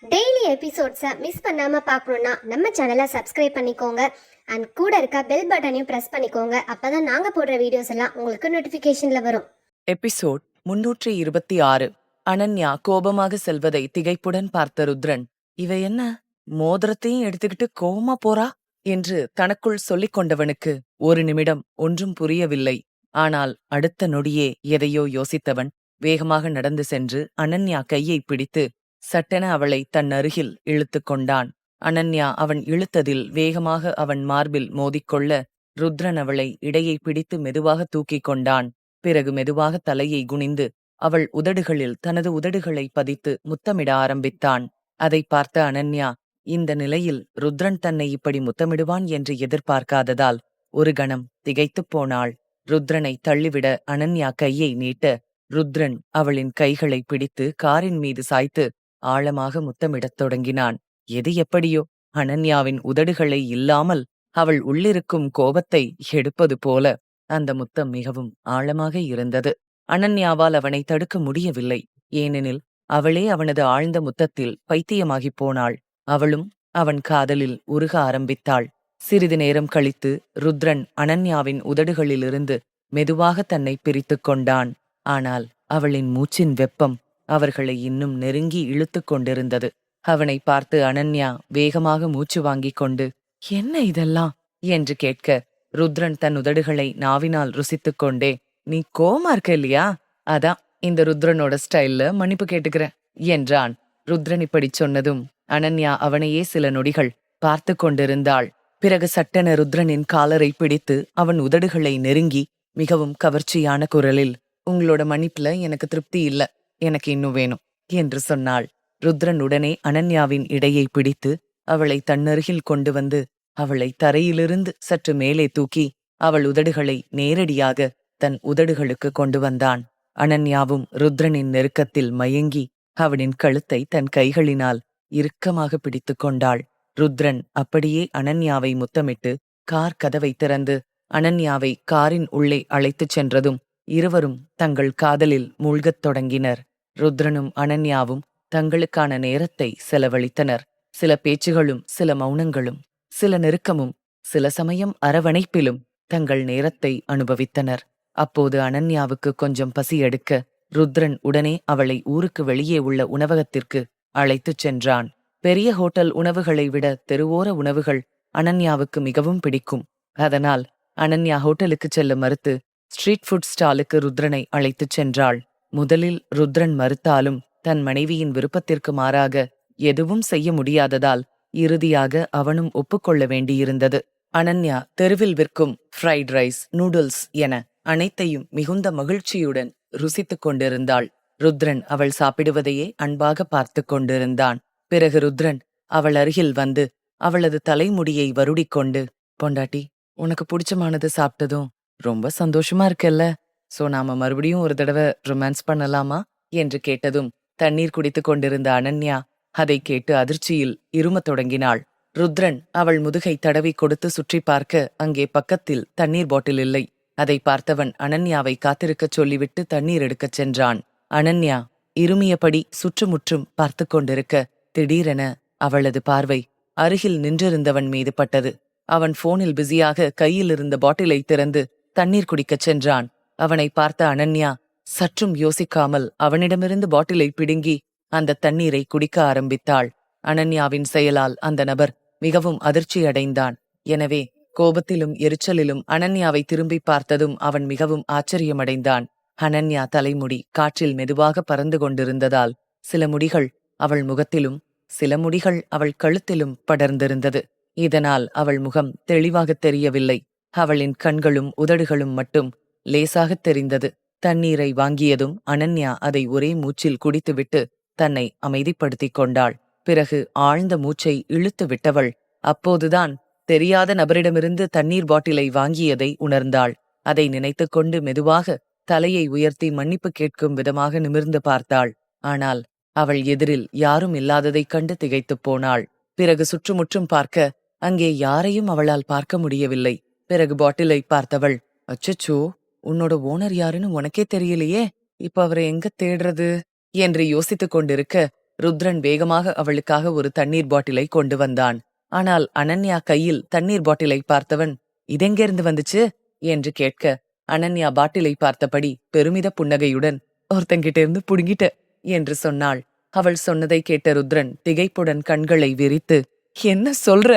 Daily எபிசோட்ஸை miss பண்ணாம பார்க்கணுன்னா நம்ம சேனலை சப்ஸ்கிரைப் பண்ணிக்கோங்க. அண்ட் கூட இருக்க பெல் பட்டனையும் ப்ரெஸ் பண்ணிக்கோங்க. அப்பதான் நாங்க போடுற வீடியோஸ் எல்லாம் உங்களுக்கு நோட்டிஃபிகேஷன்ல வரும். எபிசோட் 326. அனன்யா கோபமாக செல்வதை திகைப்புடன் பார்த்த ருத்ரன், இவ என்ன மோதிரத்தையும் எடுத்துக்கிட்டு கோவமா போறா என்று தனக்குள் சொல்லிக் கொண்டவனுக்கு ஒரு நிமிடம் ஒன்றும் புரியவில்லை. ஆனால் அடுத்த நொடியே எதையோ யோசித்தவன் வேகமாக நடந்து சென்று அனன்யா கையை பிடித்து சட்டென அவளை தன் அருகில் இழுத்து கொண்டான். அனன்யா அவன் இழுத்ததில் வேகமாக அவன் மார்பில் மோதிக்கொள்ள ருத்ரன் அவளை இடையை பிடித்து மெதுவாக தூக்கிக் கொண்டான். பிறகு மெதுவாக தலையை குனிந்து அவள் உதடுகளில் தனது உதடுகளை பதித்து முத்தமிட ஆரம்பித்தான். அதை பார்த்த அனன்யா இந்த நிலையில் ருத்ரன் தன்னை இப்படி முத்தமிடுவான் என்று எதிர்பார்க்காததால் ஒரு கணம் திகைத்துப் போனாள். ருத்ரனை தள்ளிவிட அனன்யா கையை நீட்ட ருத்ரன் அவளின் கைகளை பிடித்து காரின் மீது சாய்த்து ஆழமாக முத்தமிடத் தொடங்கினான். எது எப்படியோ அனன்யாவின் உதடுகளை இல்லாமல் அவள் உள்ளிருக்கும் கோபத்தை எடுப்பது போல அந்த முத்தம் மிகவும் ஆழமாக இருந்தது. அனன்யாவால் அவனை தடுக்க முடியவில்லை. ஏனெனில் அவளே அவனது ஆழ்ந்த முத்தத்தில் பைத்தியமாகிப் போனாள். அவளும் அவன் காதலில் உருக ஆரம்பித்தாள். சிறிது நேரம் கழித்து ருத்ரன் அனன்யாவின் உதடுகளிலிருந்து மெதுவாக தன்னை பிரித்துக் கொண்டான். ஆனால் அவளின் மூச்சின் வெப்பம் அவர்களை இன்னும் நெருங்கி இழுத்து கொண்டிருந்தது. அவனை பார்த்து அனன்யா வேகமாக மூச்சு வாங்கிக் கொண்டு, என்ன இதெல்லாம் என்று கேட்க ருத்ரன் தன் உதடுகளை நாவினால் ருசித்துக் கொண்டே, நீ கோமா இருக்க இல்லையா, அதான் இந்த ருத்ரனோட ஸ்டைல்ல மன்னிப்பு கேட்டுக்கிறேன் என்றான். ருத்ரன் இப்படி சொன்னதும் அனன்யா அவனையே சில நொடிகள் பார்த்து கொண்டிருந்தாள். பிறகு சட்டென ருத்ரனின் காலரை பிடித்து அவன் உதடுகளை நெருங்கி மிகவும் கவர்ச்சியான குரலில், உங்களோட மன்னிப்புல எனக்கு திருப்தி இல்ல, எனக்கு இன்னும் வேணும் என்று சொன்னாள். ருத்ரன் உடனே அனன்யாவின் இடையை பிடித்து அவளை தன்னருகில் கொண்டு வந்து அவளை தரையிலிருந்து சற்று மேலே தூக்கி அவள் உதடுகளை நேரடியாக தன் உதடுகளுக்கு கொண்டு வந்தான். அனன்யாவும் ருத்ரனின் நெருக்கத்தில் மயங்கி அவனின் கழுத்தை தன் கைகளினால் இறுக்கமாக பிடித்து கொண்டாள். ருத்ரன் அப்படியே அனன்யாவை முத்தமிட்டு கார் கதவை திறந்து அனன்யாவை காரின் உள்ளே அழைத்துச் சென்றதும் இருவரும் தங்கள் காதலில் மூழ்கத் தொடங்கினர். ருத்ரனும் அனன்யாவும் தங்களுக்கான நேரத்தை செலவழித்தனர். சில பேச்சுகளும் சில மௌனங்களும் சில நெருக்கமும் சில சமயம் அரவணைப்பிலும் தங்கள் நேரத்தை அனுபவித்தனர். அப்போது அனன்யாவுக்கு கொஞ்சம் பசி எடுக்க ருத்ரன் உடனே அவளை ஊருக்கு வெளியே உள்ள உணவகத்திற்கு அழைத்துச் சென்றான். பெரிய ஹோட்டல் உணவுகளை விட தெருவோர உணவுகள் அனன்யாவுக்கு மிகவும் பிடிக்கும். அதனால் அனன்யா ஹோட்டலுக்குச் செல்ல மறுத்து ஸ்ட்ரீட் ஃபுட் ஸ்டாலுக்கு ருத்ரனை அழைத்துச் சென்றாள். முதலில் ருத்ரன் மறுத்தாலும் தன் மனைவியின் விருப்பத்திற்கு மாறாக எதுவும் செய்ய முடியாததால் இறுதியாக அவனும் ஒப்புக்கொள்ள வேண்டியிருந்தது. அனன்யா தெருவில் விற்கும் ஃப்ரைட் ரைஸ், நூடுல்ஸ் என அனைத்தையும் மிகுந்த மகிழ்ச்சியுடன் ருசித்துக் கொண்டிருந்தாள். ருத்ரன் அவள் சாப்பிடுவதையே அன்பாக பார்த்து கொண்டிருந்தான். பிறகு ருத்ரன் அவள் அருகில் வந்து அவளது தலைமுடியை வருடிக்கொண்டு, பொண்டாட்டி, உனக்கு பிடிச்சமானது சாப்பிட்டதும் ரொம்ப சந்தோஷமா இருக்கல்ல, சோ நாம மறுபடியும் ஒரு தடவை ரொமான்ஸ் பண்ணலாமா என்று கேட்டதும் தண்ணீர் குடித்துக் கொண்டிருந்த அனன்யா அதை கேட்டு அதிர்ச்சியில் இருமத் தொடங்கினாள். ருத்ரன் அவள் முதுகை தடவி கொடுத்து சுற்றி பார்க்க அங்கே பக்கத்தில் தண்ணீர் பாட்டில் இல்லை. அதை பார்த்தவன் அனன்யாவை காத்திருக்கச் சொல்லிவிட்டு தண்ணீர் எடுக்கச் சென்றான். அனன்யா இருமியபடி சுற்றுமுற்றும் பார்த்து கொண்டிருக்க திடீரென அவளது பார்வை அருகில் நின்றிருந்தவன் மீது பட்டது. அவன் போனில் பிஸியாக கையில் இருந்த பாட்டிலை திறந்து தண்ணீர் குடிக்கச் சென்றான். அவனை பார்த்த அனன்யா சற்றும் யோசிக்காமல் அவனிடமிருந்து பாட்டிலை பிடுங்கி அந்த தண்ணீரை குடிக்க ஆரம்பித்தாள். அனன்யாவின் செயலால் அந்த நபர் மிகவும் அதிர்ச்சியடைந்தான். எனவே கோபத்திலும் எரிச்சலிலும் அனன்யாவை திரும்பி பார்த்ததும் அவன் மிகவும் ஆச்சரியமடைந்தான். அனன்யா தலைமுடி காற்றில் மெதுவாக பறந்து கொண்டிருந்ததால் சில முடிகள் அவள் முகத்திலும் சில முடிகள் அவள் கழுத்திலும் படர்ந்திருந்தது. இதனால் அவள் முகம் தெளிவாகத் தெரியவில்லை. அவளின் கண்களும் உதடுகளும் மட்டும் லேசாகத் தெரிந்தது. தண்ணீரை வாங்கியதும் அனன்யா அதை ஒரே மூச்சில் குடித்துவிட்டு தன்னை அமைதிப்படுத்திக் கொண்டாள். பிறகு ஆழ்ந்த மூச்சை இழுத்து விட்டவள் அப்போதுதான் தெரியாத நபரிடமிருந்து தண்ணீர் பாட்டிலை வாங்கியதை உணர்ந்தாள். அதை நினைத்து கொண்டு மெதுவாக தலையை உயர்த்தி மன்னிப்பு கேட்கும் விதமாக நிமிர்ந்து பார்த்தாள். ஆனால் அவள் எதிரில் யாரும் இல்லாததைக் கண்டு திகைத்துப் போனாள். பிறகு சுற்றுமுற்றும் பார்க்க அங்கே யாரையும் அவளால் பார்க்க முடியவில்லை. பிறகு பாட்டிலை பார்த்தவள், அச்சச்சோ, உன்னோட ஓனர் யாருன்னு உனக்கே தெரியலையே, இப்ப அவரை எங்க தேடுறது என்று யோசித்துக் கொண்டிருக்க ருத்ரன் வேகமாக அவளுக்காக ஒரு தண்ணீர் பாட்டிலை கொண்டு வந்தான். ஆனால் அனன்யா கையில் தண்ணீர் பாட்டிலை பார்த்தவன், இதெங்கிருந்து வந்துச்சு என்று கேட்க, அனன்யா பாட்டிலை பார்த்தபடி பெருமித புன்னகையுடன், ஒருத்தங்கிட்ட இருந்து புடுங்கிட்ட என்று சொன்னாள். அவள் சொன்னதை கேட்ட ருத்ரன் திகைப்புடன் கண்களை விரித்து, என்ன சொல்ற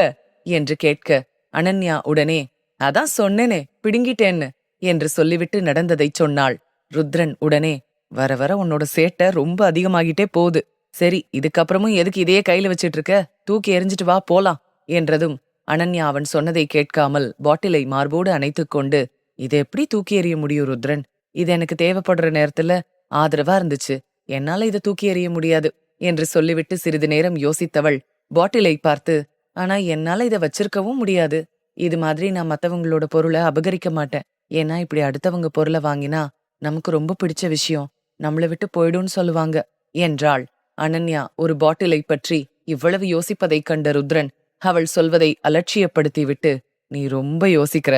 என்று கேட்க, அனன்யா உடனே, அதான் சொன்னேனே பிடுங்கிட்டேன்னு என்று சொல்லிவிட்டு நடந்ததைச் சொன்னாள். ருத்ரன் உடனே, வர வர உன்னோட சேட்டை ரொம்ப அதிகமாகிட்டே போகுது. சரி, இதுக்கப்புறமும் எதுக்கு இதையே கையில வச்சிட்டு இருக்க, தூக்கி எறிஞ்சிட்டு வா போலாம் என்றதும் அனன்யா அவன் சொன்னதை கேட்காமல் பாட்டிலை மார்போடு அணைத்துக் கொண்டு, இதை எப்படி தூக்கி எறிய முடியும் ருத்ரன்? இது எனக்கு தேவைப்படுற நேரத்துல ஆதரவா இருந்துச்சு, என்னால இதை தூக்கி எறிய முடியாது என்று சொல்லிவிட்டு சிறிது நேரம் யோசித்தவள் பாட்டிலை பார்த்து, ஆனா என்னால இதை வச்சிருக்கவும் முடியாது. இது மாதிரி நான் மத்தவங்களோட பொருளை அபகரிக்க மாட்டேன். ஏன்னா இப்படி அடுத்தவங்க பொருளை வாங்கினா நமக்கு ரொம்ப பிடிச்ச விஷயம் நம்மளை விட்டு போயிடும்னு சொல்லுவாங்க என்றாள். அனன்யா ஒரு பாட்டிலை பற்றி இவ்வளவு யோசிப்பதைக் கண்ட ருத்ரன் அவள் சொல்வதை அலட்சியப்படுத்திவிட்டு, நீ ரொம்ப யோசிக்கிற,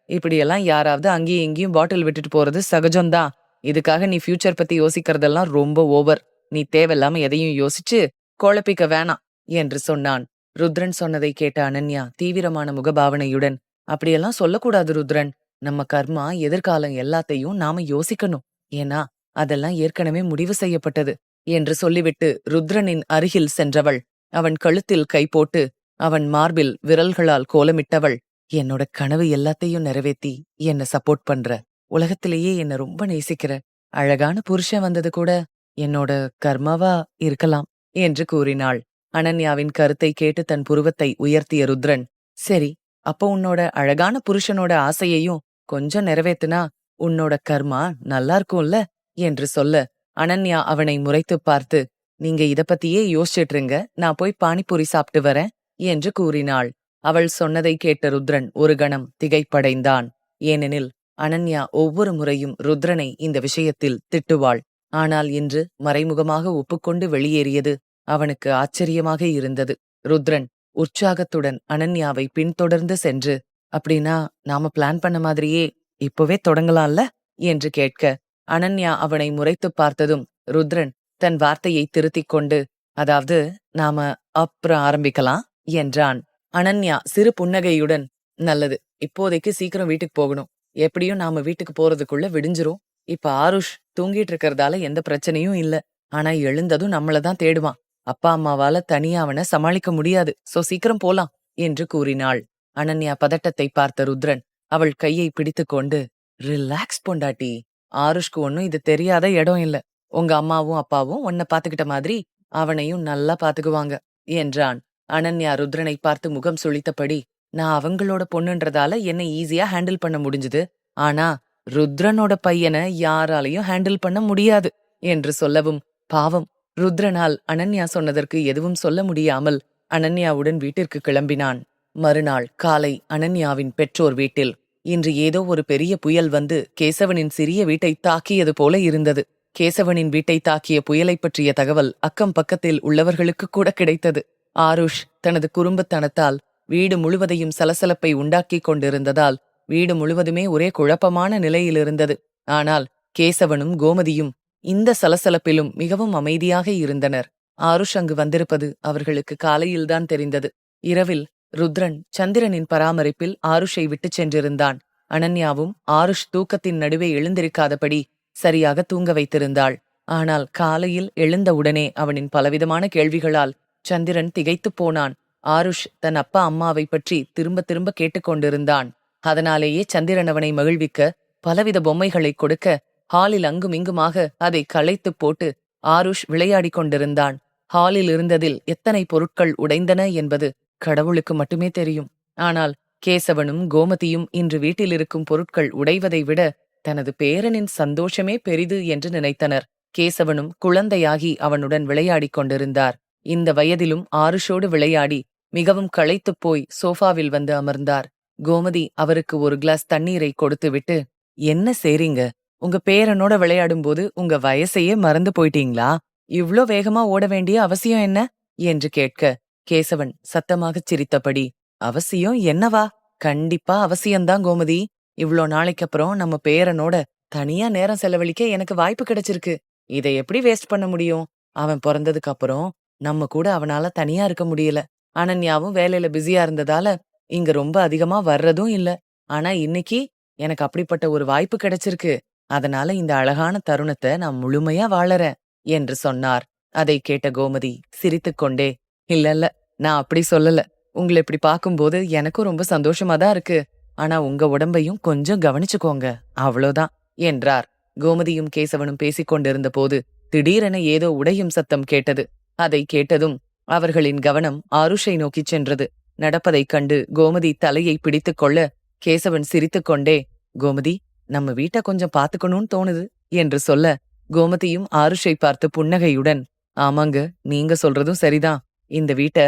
இப்படியெல்லாம் யாராவது அங்கேயும் இங்கேயும் பாட்டில் விட்டுட்டு போறது சகஜம்தான். இதுக்காக நீ ஃபியூச்சர் பத்தி யோசிக்கிறதெல்லாம் ரொம்ப ஓவர். நீ தேவையில்லாம எதையும் யோசிச்சு குழப்பிக்க வேணாம் என்று சொன்னான். ருத்ரன் சொன்னதை கேட்ட அனன்யா தீவிரமான முகபாவனையுடன், அப்படியெல்லாம் சொல்லக்கூடாது ருத்ரன். நம்ம கர்மா எதிர்காலம் எல்லாத்தையும் நாம யோசிக்கணும். ஏன்னா அதெல்லாம் ஏற்கனவே முடிவு செய்யப்பட்டது என்று சொல்லிவிட்டு ருத்ரனின் அருகில் சென்றவள் அவன் கழுத்தில் கை போட்டு அவன் மார்பில் விரல்களால் கோலமிட்டவள், என்னோட கனவு எல்லாத்தையும் நிறைவேத்தி என்ன சப்போர்ட் பண்ற, உலகத்திலேயே என்ன ரொம்ப நேசிக்கிற அழகான புருஷன் வந்தது கூட என்னோட கர்மாவா இருக்கலாம் என்று கூறினாள். அனன்யாவின் கருத்தை கேட்டு தன் புருவத்தை உயர்த்திய ருத்ரன், சரி, அப்போ உன்னோட அழகான புருஷனோட ஆசையையும் கொஞ்சம் நிறைவேத்துனா உன்னோட கர்மா நல்லா இருக்கும்ல என்று சொல்ல, அனன்யா அவனை முறைத்து பார்த்து, நீங்க இத பத்தியே யோசிச்சிட்டு, நான் போய் பானிபூரி சாப்பிட்டு வரேன் என்று கூறினாள். அவள் சொன்னதை கேட்ட ருத்ரன் ஒரு கணம் திகைப்படைந்தான். ஏனெனில் அனன்யா ஒவ்வொரு முறையும் ருத்ரனை இந்த விஷயத்தில் திட்டுவாள். ஆனால் இன்று மறைமுகமாக ஒப்புக்கொண்டு வெளியேறியது அவனுக்கு ஆச்சரியமாக இருந்தது. ருத்ரன் உற்சாகத்துடன் அனன்யாவை பின்தொடர்ந்து சென்று, அப்படின்னா நாம பிளான் பண்ண மாதிரியே இப்பவே தொடங்கலாம்ல என்று கேட்க, அனன்யா அவனை முறைத்துப் பார்த்ததும் ருத்ரன் தன் வார்த்தையை திருத்திக் கொண்டு, அதாவது நாம அப்புறம் ஆரம்பிக்கலாம் என்றான். அனன்யா சிறு புன்னகையுடன், நல்லது, இப்போதைக்கு சீக்கிரம் வீட்டுக்கு போகணும். எப்படியும் நாம வீட்டுக்கு போறதுக்குள்ள விடிஞ்சிரும். இப்ப ஆருஷ் தூங்கிட்டு இருக்கறதால எந்த பிரச்சனையும் இல்ல. ஆனா எழுந்ததும் நம்மளதான் தேடுவான். அப்பா அம்மாவால தனியா அவனை சமாளிக்க முடியாது. சோ சீக்கிரம் போலாம் என்று கூறினாள். அனன்யா பதட்டத்தை பார்த்த ருத்ரன் அவள் கையை பிடித்துக்கொண்டு, ரிலாக்ஸ் பொண்டாட்டி, ஆருஷ்க்கு ஒன்னும் இது தெரியாத இடம் இல்ல. உங்க அம்மாவும் அப்பாவும் உன்னை பாத்துக்கிட்ட மாதிரி அவனையும் நல்லா பாத்துக்குவாங்க என்றான். அனன்யா ருத்ரனை பார்த்து முகம் சுளித்தபடி, நான் அவங்களோட பொண்ணுன்றதால என்னை ஈஸியா ஹேண்டில் பண்ண முடிஞ்சுது. ஆனா ருத்ரனோட பையனை யாராலையும் ஹேண்டில் பண்ண முடியாது என்று சொல்லவும், பாவம், ருத்ரனால் அனன்யா சொன்னதற்கு எதுவும் சொல்ல முடியாமல் அனன்யாவுடன் வீட்டிற்கு கிளம்பினான். மறுநாள் காலை அனன்யாவின் பெற்றோர் வீட்டில் இன்று ஏதோ ஒரு பெரிய புயல் வந்து கேசவனின் சிறிய வீட்டை தாக்கியது போல இருந்தது. கேசவனின் வீட்டை தாக்கிய புயலைப் பற்றிய தகவல் அக்கம் பக்கத்தில் உள்ளவர்களுக்கு கூட கிடைத்தது. ஆருஷ் தனது குறும்புத்தனத்தால் வீடு முழுவதையும் சலசலப்பை உண்டாக்கிக் கொண்டிருந்ததால் வீடு முழுவதுமே ஒரே குழப்பமான நிலையிலிருந்தது. ஆனால் கேசவனும் கோமதியும் இந்த சலசலப்பிலும் மிகவும் அமைதியாக இருந்தனர். ஆருஷ் அங்கு வந்திருப்பது அவர்களுக்கு காலையில்தான் தெரிந்தது. இரவில் ருத்ரன் சந்திரனின் பராமரிப்பில் ஆருஷை விட்டுச் சென்றிருந்தான். அனன்யாவும் ஆருஷ் தூக்கத்தின் நடுவே எழுந்திருக்காதபடி சரியாக தூங்க வைத்திருந்தாள். ஆனால் காலையில் எழுந்தவுடனே அவனின் பலவிதமான கேள்விகளால் சந்திரன் திகைத்துப் போனான். ஆருஷ் தன் அப்பா அம்மாவை பற்றி திரும்ப திரும்ப கேட்டுக்கொண்டிருந்தான். அதனாலேயே சந்திரன் அவனை மகிழ்விக்க பலவித பொம்மைகளை கொடுக்க ஹாலில் அங்குமிங்குமாக அதை களைத்துப் போட்டு ஆருஷ் விளையாடிக் கொண்டிருந்தான். ஹாலில் இருந்ததில் எத்தனை பொருட்கள் உடைந்தன என்பது கடவுளுக்கு மட்டுமே தெரியும். ஆனால் கேசவனும் கோமதியும் இன்று வீட்டிலிருக்கும் பொருட்கள் உடைவதை விட தனது பேரனின் சந்தோஷமே பெரிது என்று நினைத்தனர். கேசவனும் குழந்தையாகி அவனுடன் விளையாடிக் கொண்டிருந்தார். இந்த வயதிலும் ஆருஷோடு விளையாடி மிகவும் களைத்துப் போய் சோஃபாவில் வந்து அமர்ந்தார். கோமதி அவருக்கு ஒரு கிளாஸ் தண்ணீரை கொடுத்துவிட்டு, என்ன செய்றீங்க? உங்க பேரனோட விளையாடும்போது உங்க வயசையே மறந்து போயிட்டீங்களா? இவ்ளோ வேகமா ஓட வேண்டிய அவசியம் என்ன என்று கேட்க, கேசவன் சத்தமாகச் சிரித்தபடி, அவசியம் என்னவா? கண்டிப்பா அவசியம்தான் கோமதி. இவ்ளோ நாளைக்கப்புறம் நம்ம பேரனோட தனியா நேரம் செலவழிக்க எனக்கு வாய்ப்பு கிடைச்சிருக்கு. இதை எப்படி வேஸ்ட் பண்ண முடியும் அவன் பிறந்ததுக்கு அப்புறம் நம்ம கூட அவனால தனியா இருக்க முடியல. அனன்யாவும் வேலையில பிஸியா இருந்ததால இங்க ரொம்ப அதிகமா வர்றதும் இல்ல. ஆனா இன்னைக்கு எனக்கு அப்படிப்பட்ட ஒரு வாய்ப்பு கிடைச்சிருக்கு. அதனால இந்த அழகான தருணத்த நான் முழுமையா வாழறேன் என்று சொன்னார். அதை கேட்ட கோமதி சிரித்துக்கொண்டே, இல்ல இல்ல, நான் அப்படி சொல்லல. உங்கள இப்படி பார்க்கும்போது எனக்கும் ரொம்ப சந்தோஷமா தான் இருக்கு. ஆனா உங்க உடம்பையும் கொஞ்சம் கவனிச்சுக்கோங்க, அவ்வளோதான் என்றார். கோமதியும் கேசவனும் பேசிக் கொண்டிருந்த போது திடீரென ஏதோ உடையும் சத்தம் கேட்டது. அதை கேட்டதும் அவர்களின் கவனம் ஆருஷை நோக்கிச் சென்றது. நடப்பதைக் கண்டு கோமதி தலையை பிடித்துக் கொள்ள கேசவன் சிரித்துக்கொண்டே, கோமதி, நம்ம வீட்ட கொஞ்சம் பாத்துக்கணும்னு தோணுது என்று சொல்ல, கோமதியும் ஆருஷை பார்த்து புன்னகையுடன், ஆமாங்க, நீங்க சொல்றதும் சரிதான். இந்த வீட்ட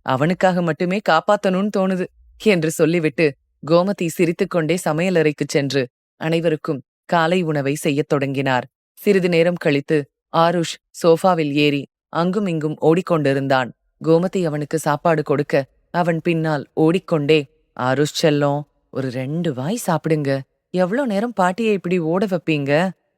அவனுக்காக மட்டுமே காப்பாத்தணும்னு தோணுது என்று சொல்லிவிட்டு கோமதி சிரித்துக்கொண்டே சமையலறைக்குச் சென்று அனைவருக்கும் காலை உணவை செய்யத் தொடங்கினார். சிறிது நேரம் கழித்து ஆருஷ் சோஃபாவில் ஏறி அங்கும் இங்கும் ஓடிக்கொண்டிருந்தான். கோமதி அவனுக்கு சாப்பாடு கொடுக்க அவன் பின்னால் ஓடிக்கொண்டே, ஆருஷ் செல்லம், ஒரு 2 வாய் சாப்பிடுங்க. எவ்ளோ நேரம் பாட்டியை இப்படி ஓட வைப்பீங்க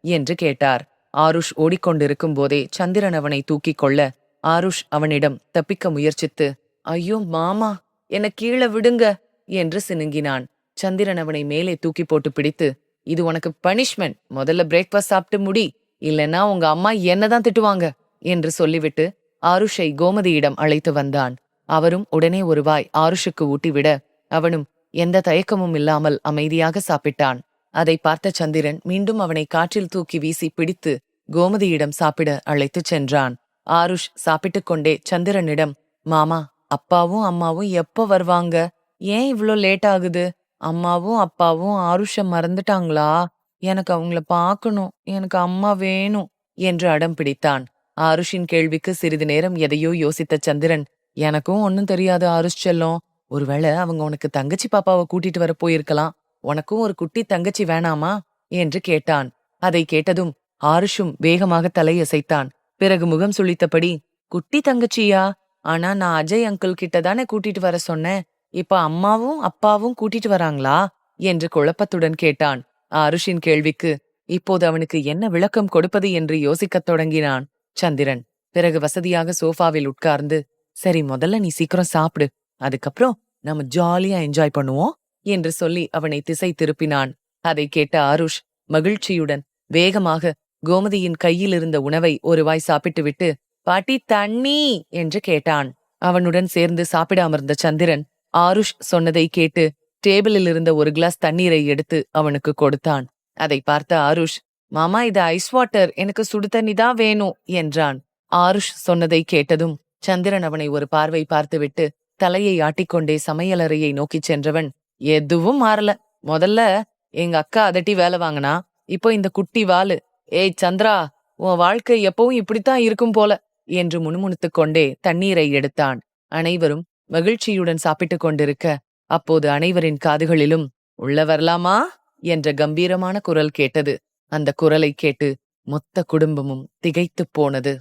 என்று கேட்டார். ஆருஷ் ஓடிக்கொண்டிருக்கும் போதே சந்திரன் அவனை தூக்கிக் கொள்ள ஆருஷ் அவனிடம் தப்பிக்க முயற்சித்து, ஐயோ மாமா, என்ன கீழே விடுங்க என்று சினுங்கினான். சந்திரன் அவனை மேலே தூக்கி போட்டு பிடித்து, இது உனக்கு பனிஷ்மெண்ட், முதல்ல பிரேக்ஃபாஸ்ட் சாப்பிட்டு முடி, இல்லைன்னா உங்க அம்மா என்னதான் திட்டுவாங்க என்று சொல்லிவிட்டு ஆருஷை கோமதியிடம் அழைத்து வந்தான். அவரும் உடனே ஒரு வாய் ஆருஷுக்கு ஊட்டிவிட அவனும் எந்த தயக்கமும் இல்லாமல் அமைதியாக சாப்பிட்டான். அதை பார்த்த சந்திரன் மீண்டும் அவனை காற்றில் தூக்கி வீசி பிடித்து கோமதியிடம் சாப்பிட அழைத்துச் சென்றான். ஆருஷ் சாப்பிட்டுக் கொண்டே சந்திரனிடம், மாமா, அப்பாவும் அம்மாவும் எப்ப வருவாங்க? ஏன் இவ்ளோ லேட் ஆகுது? அம்மாவும் அப்பாவும் ஆருஷ மறந்துட்டாங்களா? எனக்கு அவங்கள பார்க்கணும், எனக்கு அம்மா வேணும் என்று அடம் பிடித்தான். ஆருஷின் கேள்விக்கு சிறிது நேரம் எதையோ யோசித்த சந்திரன், எனக்கும் ஒன்னும் தெரியாது ஆருஷ் செல்லம். ஒருவேளை அவங்க உனக்கு தங்கச்சி பாப்பாவை கூட்டிட்டு வர போயிருக்கலாம். உனக்கும் ஒரு குட்டி தங்கச்சி வேணாமா என்று கேட்டான். அதை கேட்டதும் ஆருஷும் வேகமாக தலையசைத்தான். பிறகு முகம் சுளித்தபடி, குட்டி தங்கச்சியா? ஆனா நான் அஜய் அங்கிள் கிட்ட தானே கூட்டிட்டு வர சொன்னேன். இப்ப அம்மாவும் அப்பாவும் கூட்டிட்டு வராங்களா என்று குழப்பத்துடன் கேட்டான். ஆருஷின் கேள்விக்கு இப்போது அவனுக்கு என்ன விளக்கம் கொடுப்பது என்று யோசிக்கத் தொடங்கினான் சந்திரன். பிறகு வசதியாக சோஃபாவில் உட்கார்ந்து, சரி, முதல்ல நீ சீக்கிரம் சாப்பிடு, அதுக்கப்புறம் நம்ம ஜாலியா என்ஜாய் பண்ணுவோம் என்று சொல்லி அவனை திசை திருப்பினான். அதை கேட்ட ஆருஷ் மகிழ்ச்சியுடன் வேகமாக கோமதியின் கையில் இருந்த உணவை ஒரு வாய் சாப்பிட்டுவிட்டு, பாட்டி தண்ணி என்று கேட்டான். அவனுடன் சேர்ந்து சாப்பிட அமர்ந்த சந்திரன் ஆருஷ் சொன்னதை கேட்டு டேபிளில் இருந்த ஒரு கிளாஸ் தண்ணீரை எடுத்து அவனுக்கு கொடுத்தான். அதை பார்த்த ஆருஷ், மாமா, இது ஐஸ் வாட்டர், எனக்கு சுடு தண்ணி தான் வேணும் என்றான். ஆருஷ் சொன்னதை கேட்டதும் சந்திரன் அவனை ஒரு பார்வை பார்த்துவிட்டு தலையை ஆட்டிக்கொண்டே சமையலறையை நோக்கிச் சென்றவன், எதுவும் மாறல. முதல்ல எங்க அக்கா அதட்டி வேலை வாங்கினா, இப்போ இந்த குட்டி வாலு, ஏய் சந்திரா, உன் வாழ்க்கை எப்பவும் இப்படித்தான் இருக்கும் போல என்று முணுமுணுத்துக் கொண்டே தண்ணீரை எடுத்தான். அனைவரும் மகிழ்ச்சியுடன் சாப்பிட்டுக் கொண்டிருக்க அப்போது அனைவரின் காதுகளிலும், உள்ள வரலாமா என்ற கம்பீரமான குரல் கேட்டது. அந்த குரலை கேட்டு மொத்த குடும்பமும் திகைத்துப் போனது.